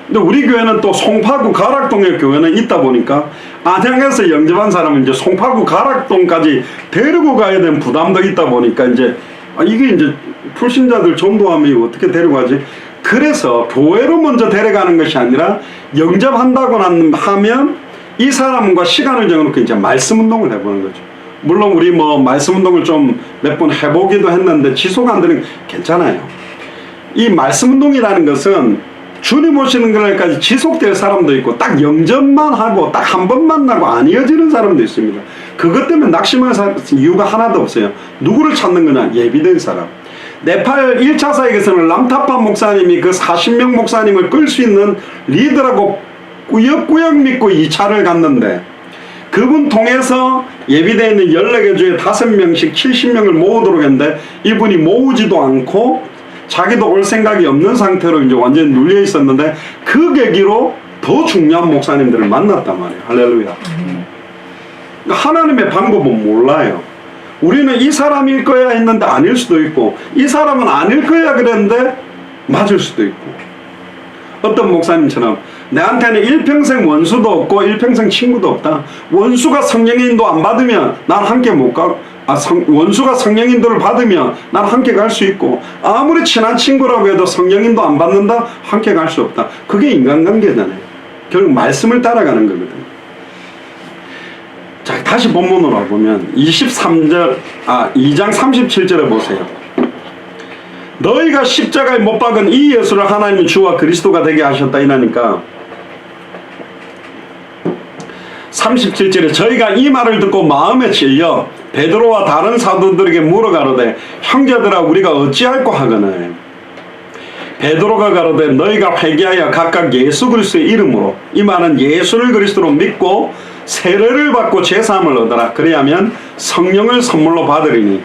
근데 우리 교회는 또 송파구 가락동에 교회는 있다 보니까 안양에서 영접한 사람은 이제 송파구 가락동까지 데리고 가야 되는 부담도 있다 보니까 이제 이게 이제 불신자들 전도하면 어떻게 데려가지? 그래서 교회로 먼저 데려가는 것이 아니라 영접한다고 하면 이 사람과 시간을 정해놓고 이제 말씀 운동을 해보는 거죠. 물론 우리 뭐 말씀 운동을 좀 몇 번 해보기도 했는데 지속 안 되는 괜찮아요. 이 말씀 운동이라는 것은 주님 오시는 그날까지 지속될 사람도 있고 딱 영접만 하고 딱 한 번 만나고 안 이어지는 사람도 있습니다. 그것 때문에 낙심할 이유가 하나도 없어요. 누구를 찾는 거냐? 예비된 사람. 네팔 1차 사역에서는 람타파 목사님이 그 40명 목사님을 끌 수 있는 리더라고 꾸역꾸역 믿고 2차를 갔는데 그분 통해서 예비되어 있는 14개 주에 5명씩 70명을 모으도록 했는데 이분이 모으지도 않고 자기도 올 생각이 없는 상태로 이제 완전히 눌려 있었는데 그 계기로 더 중요한 목사님들을 만났단 말이에요. 할렐루야. 하나님의 방법은 몰라요. 우리는 이 사람일 거야 했는데 아닐 수도 있고 이 사람은 아닐 거야 그랬는데 맞을 수도 있고, 어떤 목사님처럼 내한테는 일평생 원수도 없고 일평생 친구도 없다. 원수가 성령의 인도 안 받으면 난 함께 못 가. 원수가 성령의 인도를 받으면 난 함께 갈 수 있고 아무리 친한 친구라고 해도 성령의 인도 안 받는다? 함께 갈 수 없다. 그게 인간관계잖아요. 결국 말씀을 따라가는 거거든요. 자, 다시 본문으로 와보면 2장 37절에 보세요. 너희가 십자가에 못 박은 이 예수를 하나님은 주와 그리스도가 되게 하셨다 이러니까 37절에 저희가 이 말을 듣고 마음에 찔려 베드로와 다른 사도들에게 물어가로되 형제들아 우리가 어찌할꼬 하거늘 베드로가 가로되 너희가 회개하여 각각 예수 그리스도의 이름으로 이 말은 예수를 그리스도로 믿고 세례를 받고 제사함을 얻어라 그리하면 성령을 선물로 받으리니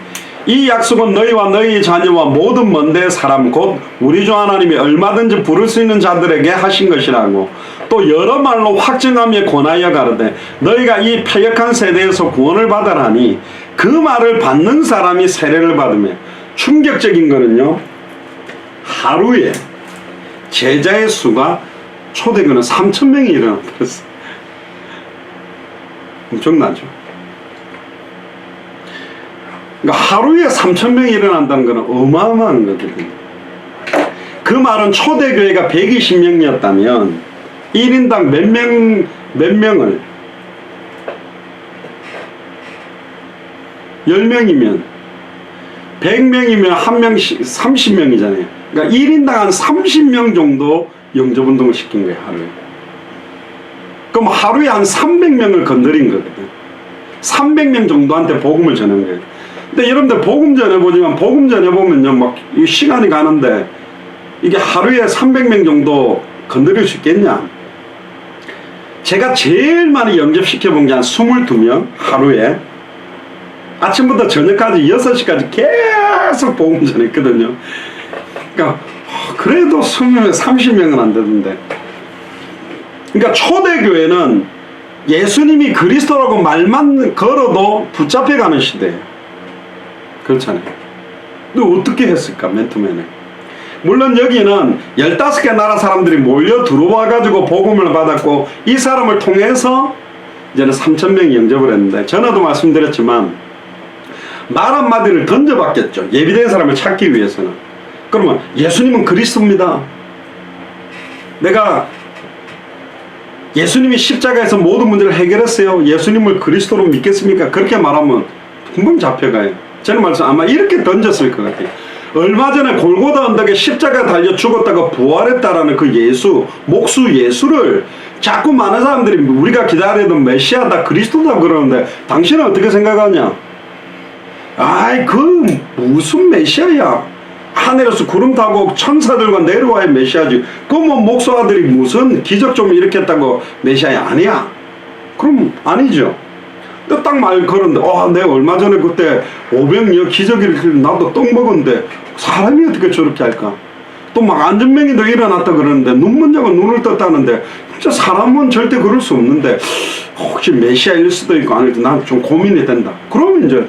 이 약속은 너희와 너희 자녀와 모든 먼데 사람 곧 우리 주 하나님이 얼마든지 부를 수 있는 자들에게 하신 것이라고 또 여러 말로 확증하며 권하여 가로되 너희가 이 패역한 세대에서 구원을 받으라니 그 말을 받는 사람이 세례를 받으며 충격적인 거는요 하루에 제자의 수가 초대교는 3,000명이 일어났다 그랬어요. 엄청나죠. 그러니까 하루에 3,000명이 일어난다는 것은 어마어마한 거거든요. 그 말은 초대교회가 120명이었다면 1인당 몇 명을 10명이면 100명이면 한 명씩 30명이잖아요. 그러니까 1인당 한 30명 정도 영접운동을 시킨 거예요. 하루에. 그럼 하루에 한 300명을 건드린 거거든. 300명 정도한테 복음을 전한 거예요. 근데 여러분들 복음 전해보지만 복음 전해보면요 막 이 시간이 가는데 이게 하루에 300명 정도 건드릴 수 있겠냐. 제가 제일 많이 영접시켜본 게 한 22명 하루에 아침부터 저녁까지 6시까지 계속 복음 전했거든요. 그러니까 그래도 20명 30명은 안 되던데. 그러니까 초대교회는 예수님이 그리스도라고 말만 걸어도 붙잡혀가는 시대예요. 그렇잖아요. 근데 어떻게 했을까 맨투맨을. 물론 여기는 15개 나라 사람들이 몰려 들어와가지고 복음을 받았고 이 사람을 통해서 이제는 3,000명이 영접을 했는데 전에도 말씀드렸지만 말 한마디를 던져봤겠죠. 예비된 사람을 찾기 위해서는. 그러면 예수님은 그리스도입니다. 내가 예수님이 십자가에서 모든 문제를 해결했어요. 예수님을 그리스도로 믿겠습니까? 그렇게 말하면 금방 잡혀가요. 저는 말씀 아마 이렇게 던졌을 것 같아요. 얼마 전에 골고다 언덕에 십자가에 달려 죽었다가 부활했다라는 그 예수, 목수 예수를 자꾸 많은 사람들이 우리가 기다리던 메시아다 그리스도다 그러는데 당신은 어떻게 생각하냐? 아이 그 무슨 메시아야. 하늘에서 구름 타고 천사들과 내려와야 메시아지. 그 뭐 목수 아들이 무슨 기적 좀 일으켰다고 메시아야 아니야. 그럼 아니죠. 또 딱 말 걸었는데 내가 얼마 전에 그때 500여 기적 일으키고 나도 떡 먹었는데 사람이 어떻게 저렇게 할까. 또 막 안전명의도 일어났다 그러는데 눈먼 자가 눈을 떴다는데 진짜 사람은 절대 그럴 수 없는데 혹시 메시아일 수도 있고 아닐지 난 좀 고민이 된다. 그러면 이제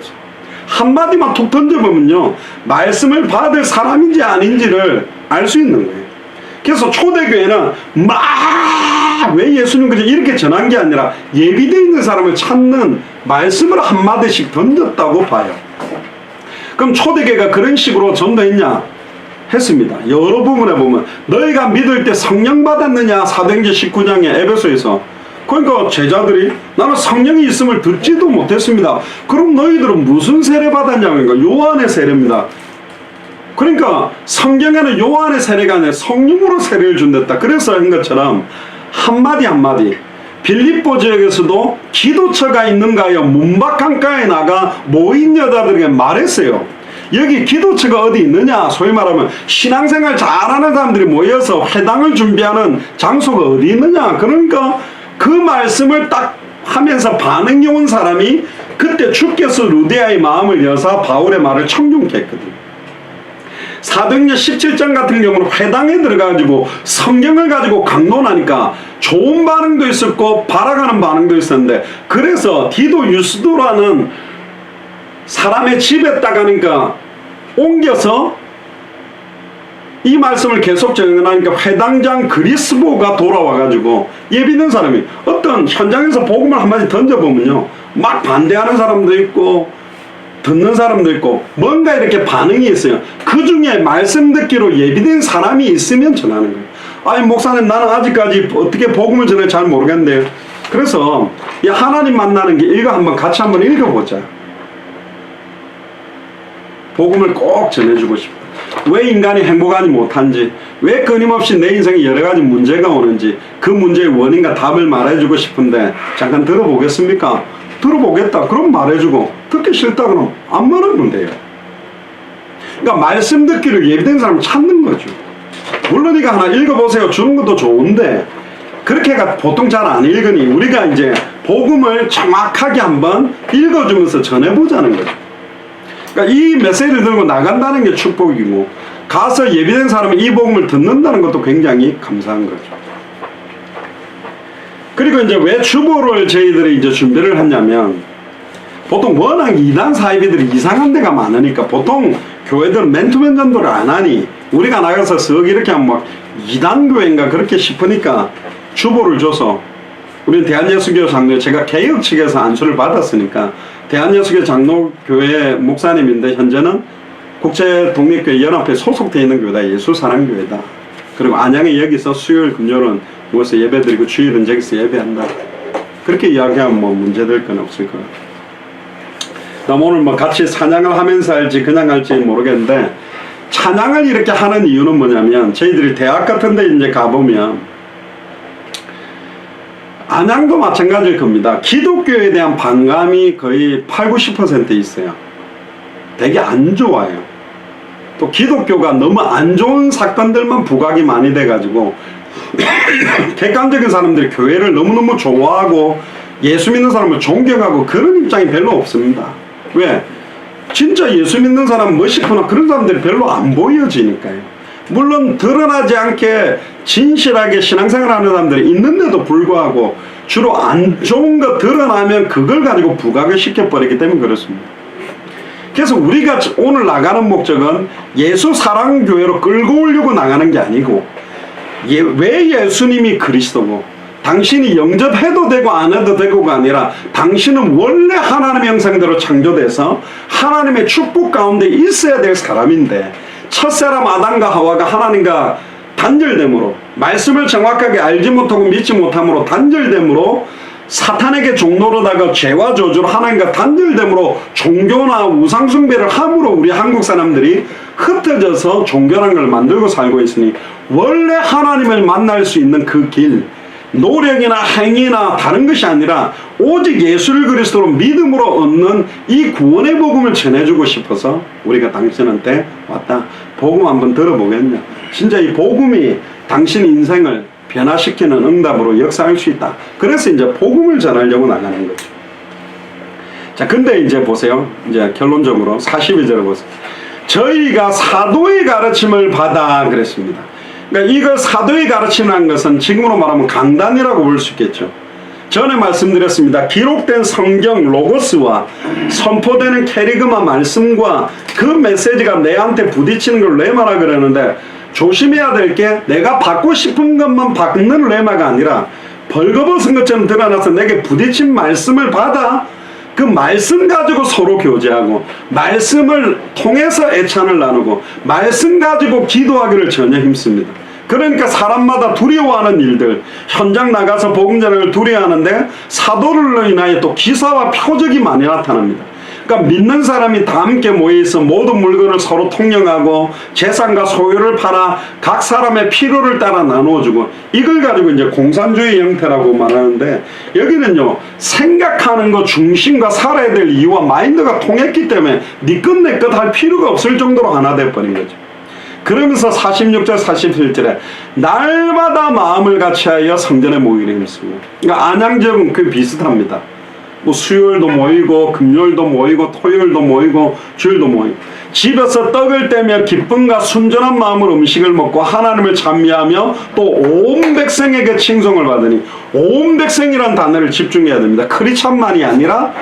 한마디만 툭 던져보면요 말씀을 받을 사람인지 아닌지를 알 수 있는 거예요. 그래서 초대교회는 막 왜 예수님 그저 이렇게 전한 게 아니라 예비되어 있는 사람을 찾는 말씀을 한마디씩 던졌다고 봐요. 그럼 초대교회가 그런 식으로 전도했냐? 했습니다. 여러 부분에 보면 너희가 믿을 때 성령 받았느냐? 사도행전 19장에 에베소에서. 그러니까 제자들이 나는 성령이 있음을 듣지도 못했습니다. 그럼 너희들은 무슨 세례 받았냐고. 그러니까 요한의 세례입니다. 그러니까 성경에는 요한의 세례가 아니라 성령으로 세례를 준댔다. 그래서 한 것처럼 한마디 한마디 빌립보 지역에서도 기도처가 있는가요? 문밖강가에 나가 모인 여자들에게 말했어요. 여기 기도처가 어디 있느냐? 소위 말하면 신앙생활 잘하는 사람들이 모여서 회당을 준비하는 장소가 어디 있느냐? 그러니까 그 말씀을 딱 하면서 반응이 온 사람이 그때 주께서 루디아의 마음을 여사 바울의 말을 청중케 했거든요. 사도행전 17장 같은 경우는 회당에 들어가가지고 성경을 가지고 강론하니까 좋은 반응도 있었고 발악하는 반응도 있었는데 그래서 디도 유스도라는 사람의 집에 딱 가니까 옮겨서 이 말씀을 계속 전하니까 회당장 그리스보가 돌아와가지고 예비는 사람이 어떤 현장에서 복음을 한마디 던져보면요 막 반대하는 사람도 있고 듣는 사람도 있고 뭔가 이렇게 반응이 있어요. 그 중에 말씀 듣기로 예비된 사람이 있으면 전하는 거예요. 아니 목사님 나는 아직까지 어떻게 복음을 전해 잘 모르겠는데요. 그래서 이 하나님 만나는 게 이거 한번 같이 한번 읽어보자. 복음을 꼭 전해주고 싶어요. 왜 인간이 행복하지 못한지, 왜 끊임없이 내 인생에 여러 가지 문제가 오는지 그 문제의 원인과 답을 말해주고 싶은데 잠깐 들어보겠습니까? 들어보겠다. 그럼 말해주고, 듣기 싫다 그럼 안 말하면 돼요. 그러니까 말씀 듣기를 예비된 사람을 찾는 거죠. 물론 이거 하나 읽어보세요 주는 것도 좋은데 그렇게가 보통 잘 안 읽으니 우리가 이제 복음을 정확하게 한번 읽어주면서 전해보자는 거죠. 그러니까 이 메시지를 들고 나간다는 게 축복이고, 가서 예비된 사람이 이 복음을 듣는다는 것도 굉장히 감사한 거죠. 그리고 이제 왜 주보를 저희들이 이제 준비를 했냐면, 보통 워낙 이단 사이비들이 이상한 데가 많으니까 보통 교회들은 맨투맨 전도를 안 하니 우리가 나가서 썩 이렇게 하면 막 이단 교회인가 그렇게 싶으니까 주보를 줘서, 우리는 대한예수교 장로, 제가 개혁 측에서 안수를 받았으니까 대한예수교 장로교회 목사님인데 현재는 국제독립교회 연합회에 소속되어 있는 교회다. 예수사랑교회다. 그리고 안양에 여기서 수요일 금요일은 모여서 예배드리고 주일은 저기서 예배한다. 그렇게 이야기하면 뭐 문제될 건 없을 거예요. 그럼 오늘 뭐 같이 찬양을 하면서 할지 그냥 할지 모르겠는데, 찬양을 이렇게 하는 이유는 뭐냐면, 저희들이 대학 같은 데 이제 가보면 안양도 마찬가지일 겁니다. 기독교에 대한 반감이 거의 80~90% 있어요. 되게 안 좋아요. 또 기독교가 너무 안 좋은 사건들만 부각이 많이 돼가지고 객관적인 사람들이 교회를 너무너무 좋아하고 예수 믿는 사람을 존경하고 그런 입장이 별로 없습니다. 왜? 진짜 예수 믿는 사람 멋있구나 그런 사람들이 별로 안 보여지니까요. 물론 드러나지 않게 진실하게 신앙생활하는 사람들이 있는데도 불구하고 주로 안 좋은 거 드러나면 그걸 가지고 부각을 시켜버리기 때문에 그렇습니다. 그래서 우리가 오늘 나가는 목적은 예수 사랑교회로 끌고 오려고 나가는 게 아니고, 왜 예수님이 그리스도고 당신이 영접해도 되고 안 해도 되고가 아니라 당신은 원래 하나님의 형상대로 창조돼서 하나님의 축복 가운데 있어야 될 사람인데, 첫사람 아담과 하와가 하나님과 단절됨으로, 말씀을 정확하게 알지 못하고 믿지 못함으로 단절됨으로, 사탄에게 종노릇하고 죄와 저주로 하나님과 단절됨으로 종교나 우상숭배를 함으로 우리 한국 사람들이 흩어져서 종교라는 걸 만들고 살고 있으니, 원래 하나님을 만날 수 있는 그 길, 노력이나 행위나 다른 것이 아니라 오직 예수를 그리스도로 믿음으로 얻는 이 구원의 복음을 전해주고 싶어서 우리가 당신한테 왔다. 복음 한번 들어보겠냐. 진짜 이 복음이 당신 인생을 변화시키는 응답으로 역사할 수 있다. 그래서 이제 복음을 전하려고 나가는 거죠. 자, 근데 이제 보세요. 이제 결론적으로 42절을 보세요. 저희가 사도의 가르침을 받아 그랬습니다. 그러니까 이걸 사도의 가르침이라는 것은 지금으로 말하면 강단이라고 볼 수 있겠죠. 전에 말씀드렸습니다. 기록된 성경 로고스와 선포되는 캐리그마 말씀과 그 메시지가 내한테 부딪히는 걸 레마라 그러는데, 조심해야 될 게 내가 받고 싶은 것만 받는 레마가 아니라 벌거벗은 것처럼 드러나서 내게 부딪힌 말씀을 받아 그 말씀 가지고 서로 교제하고, 말씀을 통해서 애찬을 나누고, 말씀 가지고 기도하기를 전혀 힘씁니다. 그러니까 사람마다 두려워하는 일들, 현장 나가서 복음 전하기를 두려워하는데 사도를 인하여 또 기사와 표적이 많이 나타납니다. 그러니까 믿는 사람이 다 함께 모여있어 모든 물건을 서로 통용하고 재산과 소유를 팔아 각 사람의 필요를 따라 나누어주고, 이걸 가지고 이제 공산주의 형태라고 말하는데, 여기는요 생각하는 것 중심과 살아야 될 이유와 마인드가 통했기 때문에 네 것 내 것 할 필요가 없을 정도로 하나 돼버린 거죠. 그러면서 46절 47절에 날마다 마음을 같이하여 성전에 모이기를 힘쓰고, 그러니까 안양지역은 그 비슷합니다. 뭐 수요일도 모이고 금요일도 모이고 토요일도 모이고 주일도 모이고, 집에서 떡을 떼며 기쁨과 순전한 마음으로 음식을 먹고 하나님을 찬미하며 또 온 백성에게 칭송을 받으니, 온 백성이란 단어를 집중해야 됩니다. 크리스찬만이 아니라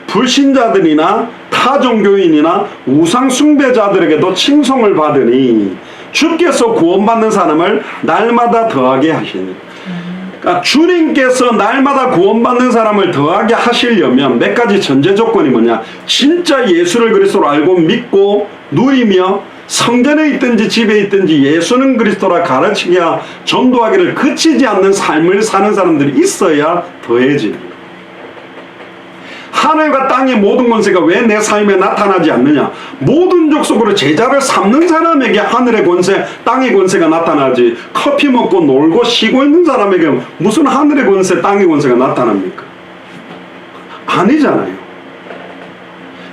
불신자들이나 타종교인이나 우상숭배자들에게도 칭송을 받으니 주께서 구원받는 사람을 날마다 더하게 하시니. 그러니까 주님께서 날마다 구원받는 사람을 더하게 하시려면 몇 가지 전제 조건이 뭐냐. 진짜 예수를 그리스도로 알고 믿고 누리며 성전에 있든지 집에 있든지 예수는 그리스도라 가르치기와 전도하기를 그치지 않는 삶을 사는 사람들이 있어야 더해집니다. 하늘과 땅의 모든 권세가 왜 내 삶에 나타나지 않느냐? 모든 족속으로 제자를 삼는 사람에게 하늘의 권세, 땅의 권세가 나타나지, 커피 먹고 놀고 쉬고 있는 사람에게 무슨 하늘의 권세, 땅의 권세가 나타납니까? 아니잖아요.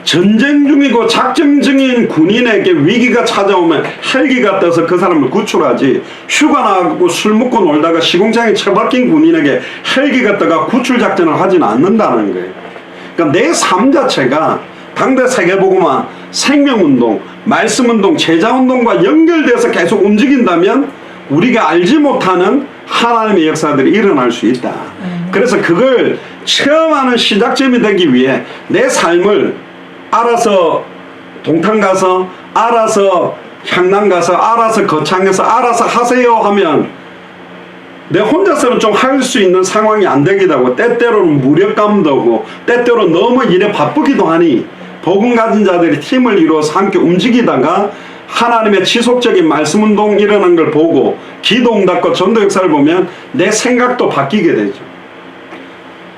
전쟁 중이고 작전 중인 군인에게 위기가 찾아오면 헬기가 떠서 그 사람을 구출하지, 휴가 나가고 술 먹고 놀다가 시궁창에 처박힌 군인에게 헬기가 떠가 구출 작전을 하지는 않는다는 거예요. 그러니까 내 삶 자체가 당대 세계복음화, 생명운동, 말씀운동, 제자운동과 연결돼서 계속 움직인다면 우리가 알지 못하는 하나님의 역사들이 일어날 수 있다. 그래서 그걸 체험하는 시작점이 되기 위해 내 삶을 알아서 동탄 가서, 알아서 향남 가서, 알아서 거창에서 알아서 하세요 하면 내 혼자서는 좀 할 수 있는 상황이 안 되기도 하고, 때때로는 무력감도 오고, 때때로 너무 일에 바쁘기도 하니 복음 가진 자들이 팀을 이루어서 함께 움직이다가 하나님의 지속적인 말씀운동 일어난 걸 보고 기도 응답과 전도 역사를 보면 내 생각도 바뀌게 되죠.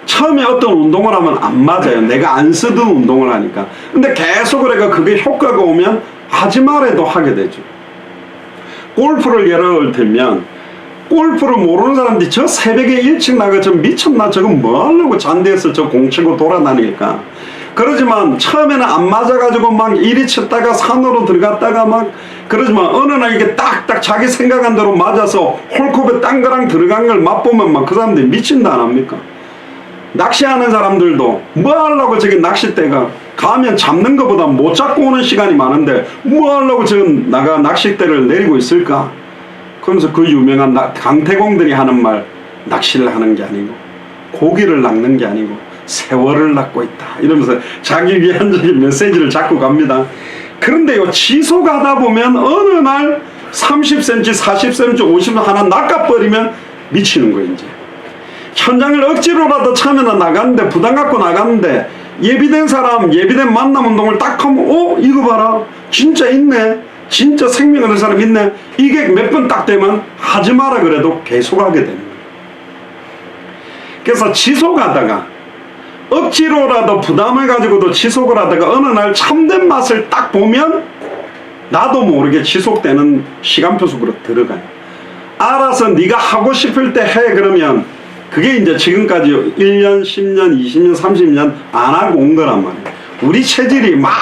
처음에 어떤 운동을 하면 안 맞아요. 내가 안 쓰던 운동을 하니까. 근데 계속 그래가 그게 효과가 오면 하지 말아도 하게 되죠. 골프를 예를 들면, 골프를 모르는 사람들이 저 새벽에 일찍 나가 저 미쳤나, 저거 뭐 하려고 잔디에서 저 공 치고 돌아다닐까. 그러지만 처음에는 안 맞아가지고 막 이리 쳤다가 산으로 들어갔다가 막, 그러지만 어느 날 이게 딱딱 자기 생각한 대로 맞아서 홀컵에 땅그랑 들어간 걸 맛보면 막 그 사람들이 미친다 안 합니까? 낚시하는 사람들도 뭐 하려고 저기 낚싯대가 가면 잡는 것보다 못 잡고 오는 시간이 많은데 뭐 하려고 지금 나가 낚싯대를 내리고 있을까? 그러면서 그 유명한 강태공들이 하는 말, 낚시를 하는 게 아니고 고기를 낚는 게 아니고 세월을 낚고 있다 이러면서 자기 위안적인 메시지를 자꾸 갑니다. 그런데요, 지속하다 보면 어느 날 30cm, 40cm, 50cm 하나 낚아버리면 미치는 거예요. 이제 현장을 억지로라도 처음에는 나갔는데, 부담 갖고 나갔는데, 예비된 사람, 예비된 만남 운동을 딱 하면 이거 봐라, 진짜 있네, 진짜 생명 얻는 사람 있네, 이게 몇 번 딱 되면 하지 마라 그래도 계속하게 되는 거예요. 그래서 지속하다가 억지로라도 부담을 가지고도 지속을 하다가 어느 날 참된 맛을 딱 보면 나도 모르게 지속되는 시간표 속으로 들어가요. 알아서 네가 하고 싶을 때 해 그러면 그게 이제 지금까지 1년, 10년, 20년, 30년 안 하고 온 거란 말이에요. 우리 체질이 막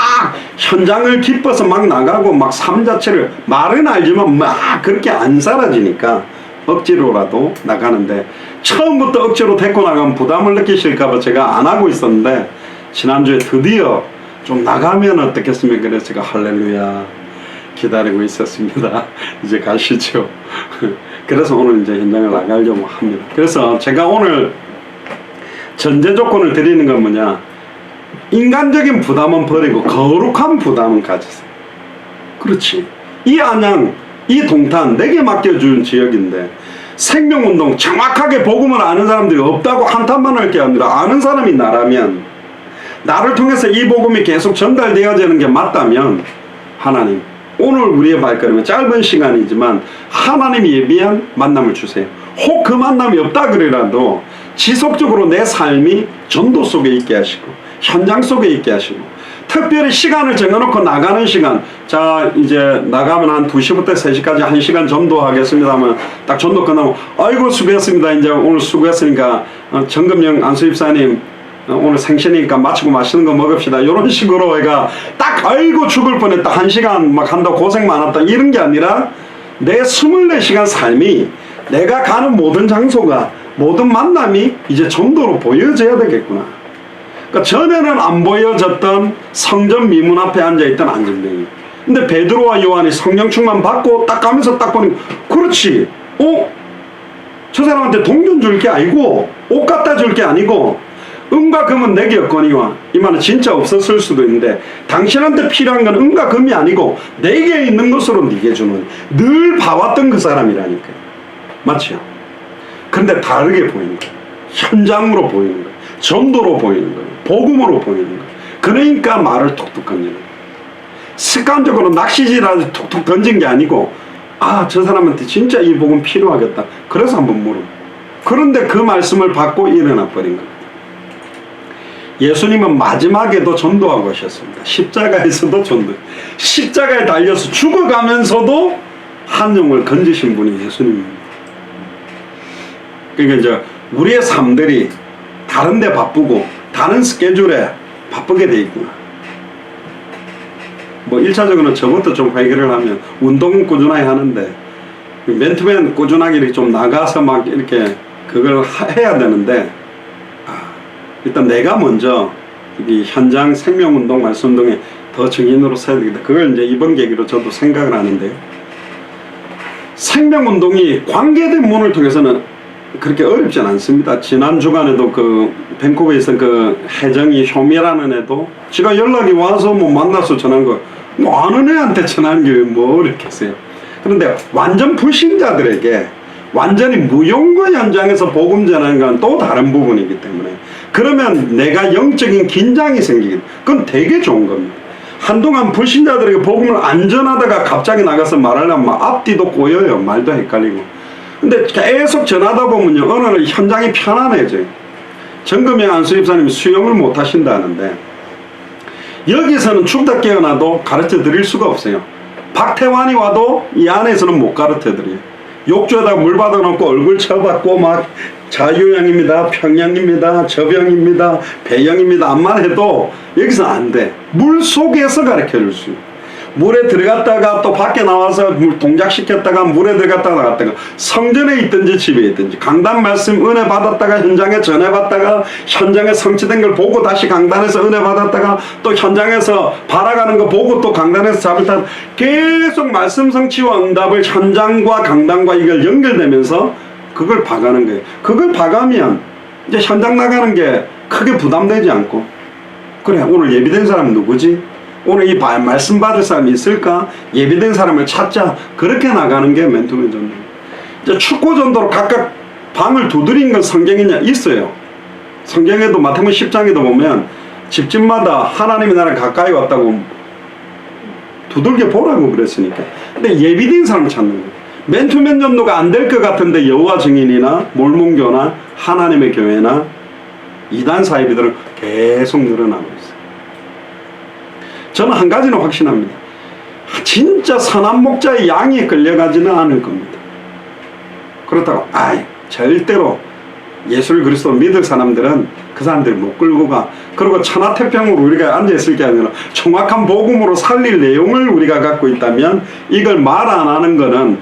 현장을 기뻐서 막 나가고 막 삶 자체를 말은 알지만 막 그렇게 안 사라지니까 억지로라도 나가는데, 처음부터 억지로 데리고 나가면 부담을 느끼실까봐 제가 안 하고 있었는데 지난주에 드디어 좀 나가면 어떻겠습니까? 그래서 제가 할렐루야 기다리고 있었습니다. 이제 가시죠. 그래서 오늘 이제 현장을 나가려고 합니다. 그래서 제가 오늘 전제 조건을 드리는 건 뭐냐, 인간적인 부담은 버리고 거룩한 부담은 가지세요. 그렇지, 이 안양, 이 동탄 내게 맡겨준 지역인데 생명운동 정확하게 복음을 아는 사람들이 없다고 한탄만 할 게 아니라 아는 사람이 나라면, 나를 통해서 이 복음이 계속 전달되어지는 게 맞다면 하나님, 오늘 우리의 발걸음은 짧은 시간이지만 하나님이 예비한 만남을 주세요. 혹 그 만남이 없다 그래라도 지속적으로 내 삶이 전도 속에 있게 하시고 현장 속에 있게 하시고, 특별히 시간을 정해놓고 나가는 시간, 자 이제 나가면 한 2시부터 3시까지 1시간 전도하겠습니다 하면 딱 전도 끝나고 아이고 수고했습니다, 이제 오늘 수고했으니까 정금영 안수집사님 오늘 생신이니까 마치고 맛있는 거 먹읍시다, 이런 식으로 애가 딱 아이고 죽을 뻔했다, 1시간 막 한다고 고생 많았다 이런 게 아니라 내 24시간 삶이, 내가 가는 모든 장소가, 모든 만남이 이제 전도로 보여져야 되겠구나. 그러니까 전에는 안 보여졌던 성전 미문 앞에 앉아있던 안전뱅이, 근데 베드로와 요한이 성령 충만 받고 딱 가면서 딱 보니 그렇지, 저 사람한테 동전 줄 게 아니고 옷 갖다 줄 게 아니고 은과 금은 내게 없거니와, 이 말은 진짜 없었을 수도 있는데 당신한테 필요한 건 은과 금이 아니고 내게 있는 것으로 네게 주는, 늘 봐왔던 그 사람이라니까요. 맞죠? 그런데 다르게 보이는 거예요. 현장으로 보이는 거예요. 전도로 보이는 거예요. 복음으로 보이는 거예요. 그러니까 말을 톡톡 건지는 거예요. 습관적으로 낚시질하듯이 톡톡 던진 게 아니고, 저 사람한테 진짜 이 복음 필요하겠다, 그래서 한번 물어. 그런데 그 말씀을 받고 일어나 버린 겁니다. 예수님은 마지막에도 전도하고 하셨습니다. 십자가에서도 전도. 십자가에 달려서 죽어가면서도 한 영을 건지신 분이 예수님입니다. 그러니까 이제 우리의 삶들이 다른 데 바쁘고 다른 스케줄에 바쁘게 돼 있구나. 뭐 1차적으로는 저것도 좀 해결을 하면 운동은 꾸준하게 하는데 맨투맨 꾸준하게 이렇게 좀 나가서 막 이렇게 그걸 해야 되는데 일단 내가 먼저 이 현장 생명운동, 말씀운동에 더 증인으로 서야 되겠다. 그걸 이제 이번 계기로 저도 생각을 하는데요. 생명운동이 관계된 문을 통해서는 그렇게 어렵진 않습니다. 지난 주간에도 그 밴쿠버에 있던 그 혜정이 효미라는 애도 지가 연락이 와서 뭐 만나서 전한 거 뭐 아는 애한테 전하는 게 뭐 어렵겠어요. 그런데 완전 불신자들에게 완전히 무용고 현장에서 복음 전하는 건 또 다른 부분이기 때문에 그러면 내가 영적인 긴장이 생기긴 그건 되게 좋은 겁니다. 한동안 불신자들에게 복음을 안 전하다가 갑자기 나가서 말하려면 막 앞뒤도 꼬여요. 말도 헷갈리고. 근데 계속 전하다 보면요 어느 날 현장이 편안해져요. 정금영 안수집사님이 수영을 못 하신다는데 여기서는 춥다 깨어나도 가르쳐 드릴 수가 없어요. 박태환이 와도 이 안에서는 못 가르쳐 드려요. 욕조에다 물 받아놓고 얼굴 쳐받고 막 자유형입니다, 평형입니다, 저병입니다, 배형입니다 암만 해도 여기서는 안 돼. 물 속에서 가르쳐 줄 수 있어요. 물에 들어갔다가 또 밖에 나와서 물 동작시켰다가 물에 들어갔다가 나갔다가 성전에 있든지 집에 있든지 강단 말씀 은혜 받았다가 현장에 전해받다가 현장에 성취된 걸 보고 다시 강단에서 은혜 받았다가 또 현장에서 바라가는 거 보고 또 강단에서 잡을 때 계속 말씀 성취와 응답을 현장과 강단과 이걸 연결되면서 그걸 봐가는 거예요. 그걸 봐가면 이제 현장 나가는 게 크게 부담되지 않고 그래 오늘 예비된 사람 누구지? 오늘 이 말씀 받을 사람이 있을까? 예비된 사람을 찾자. 그렇게 나가는 게 맨투맨 전도. 이제 축구 전도로 각각 방을 두드린 건 성경에 있어요. 성경에도 마태복음 10장에도 보면 집집마다 하나님의 나라 가까이 왔다고 두들겨 보라고 그랬으니까. 근데 예비된 사람을 찾는 거예요. 맨투맨 전도가 안 될 것 같은데 여호와 증인이나 몰몬교나 하나님의 교회나 이단 사이비들은 계속 늘어나고 있어요. 저는 한 가지는 확신합니다. 진짜 선한 목자의 양이 끌려가지는 않을 겁니다. 그렇다고 절대로 예수 그리스도 믿을 사람들은 그 사람들이 못 끌고 가. 그리고 천하태평으로 우리가 앉아있을 게 아니라 정확한 복음으로 살릴 내용을 우리가 갖고 있다면 이걸 말 안 하는 거는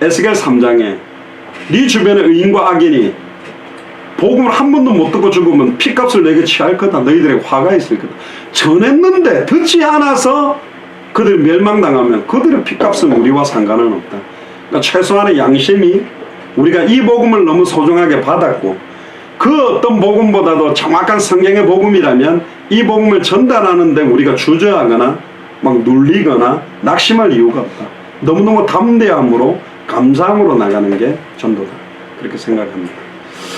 에스겔 3장에 네 주변의 의인과 악인이 복음을 한 번도 못 듣고 죽으면 피값을 내게 취할 거다. 너희들에게 화가 있을 거다. 전했는데 듣지 않아서 그들이 멸망당하면 그들의 피값은 우리와 상관은 없다. 그러니까 최소한의 양심이 우리가 이 복음을 너무 소중하게 받았고 그 어떤 복음보다도 정확한 성경의 복음이라면 이 복음을 전달하는데 우리가 주저하거나 막 눌리거나 낙심할 이유가 없다. 너무너무 담대함으로 감사함으로 나가는 게 전도다. 그렇게 생각합니다.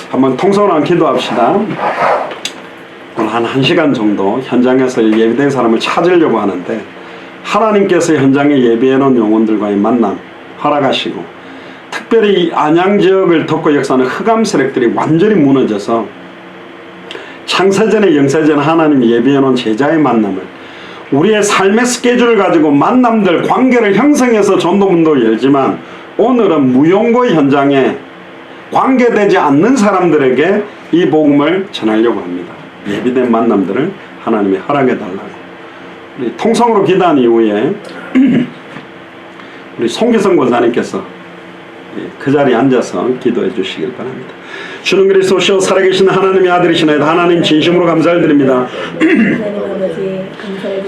한번 통성으로 기도합시다. 오늘 한 1시간 정도 현장에서 예비된 사람을 찾으려고 하는데 하나님께서 현장에 예비해 놓은 영혼들과의 만남 허락하시고 특별히 안양 지역을 덮고 역사하는 흑암 세력들이 완전히 무너져서 창세전에 영세전에 하나님이 예비해 놓은 제자의 만남을 우리의 삶의 스케줄을 가지고 만남들 관계를 형성해서 전도문도 열지만 오늘은 무용고 현장에 관계되지 않는 사람들에게 이 복음을 전하려고 합니다. 예비된 만남들을 하나님이 허락해 달라고. 우리 통성으로 기도한 이후에 우리 송기성 권사님께서 그 자리에 앉아서 기도해 주시길 바랍니다. 주는 그리스도시요 살아계신 하나님의 아들이시나이다. 하나님 진심으로 감사를 드립니다.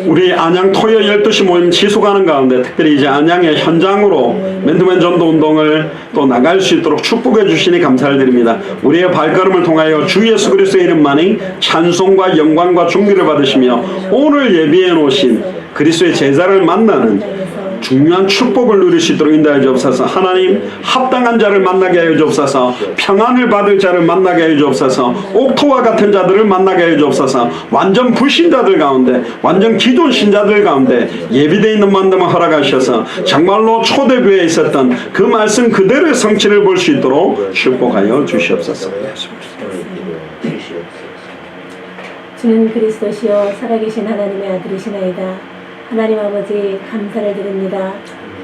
우리 안양 토요 12시 모임 지속하는 가운데 특별히 이제 안양의 현장으로 맨투맨 전도 운동을 또 나갈 수 있도록 축복해 주시니 감사를 드립니다. 우리의 발걸음을 통하여 주 예수 그리스도의 이름만이 찬송과 영광과 존귀를 받으시며 오늘 예비해 놓으신 그리스도의 제자를 만나는 중요한 축복을 누릴 수 있도록 인도하여 주옵소서. 하나님 합당한 자를 만나게 하여 주옵소서. 평안을 받을 자를 만나게 하여 주옵소서. 옥토와 같은 자들을 만나게 하여 주옵소서. 완전 불신자들 가운데 완전 기존 신자들 가운데 예비되어 있는 만남을 허락하셔서 정말로 초대교회에 있었던 그 말씀 그대로의 성취를 볼 수 있도록 축복하여 주시옵소서. 주는 그리스도시요 살아계신 하나님의 아들이시나이다. 하나님 아버지 감사를 드립니다.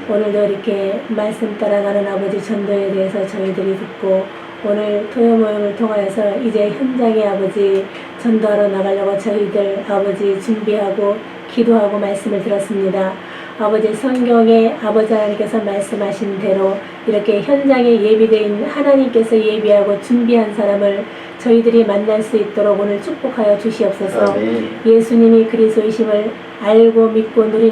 오늘도 이렇게 말씀 따라가는 아버지 전도에 대해서 저희들이 듣고 오늘 토요 모임을 통하여서 이제 현장에 아버지 전도하러 나가려고 저희들 아버지 준비하고 기도하고 말씀을 들었습니다. 아버지 성경에 아버지 하나님께서 말씀하신 대로 이렇게 현장에 예비되어 있는 하나님께서 예비하고 준비한 사람을 저희들이 만날 수 있도록 오늘 축복하여 주시옵소서. 아멘. 예수님이 그리스도이심을 알고 믿고 누리는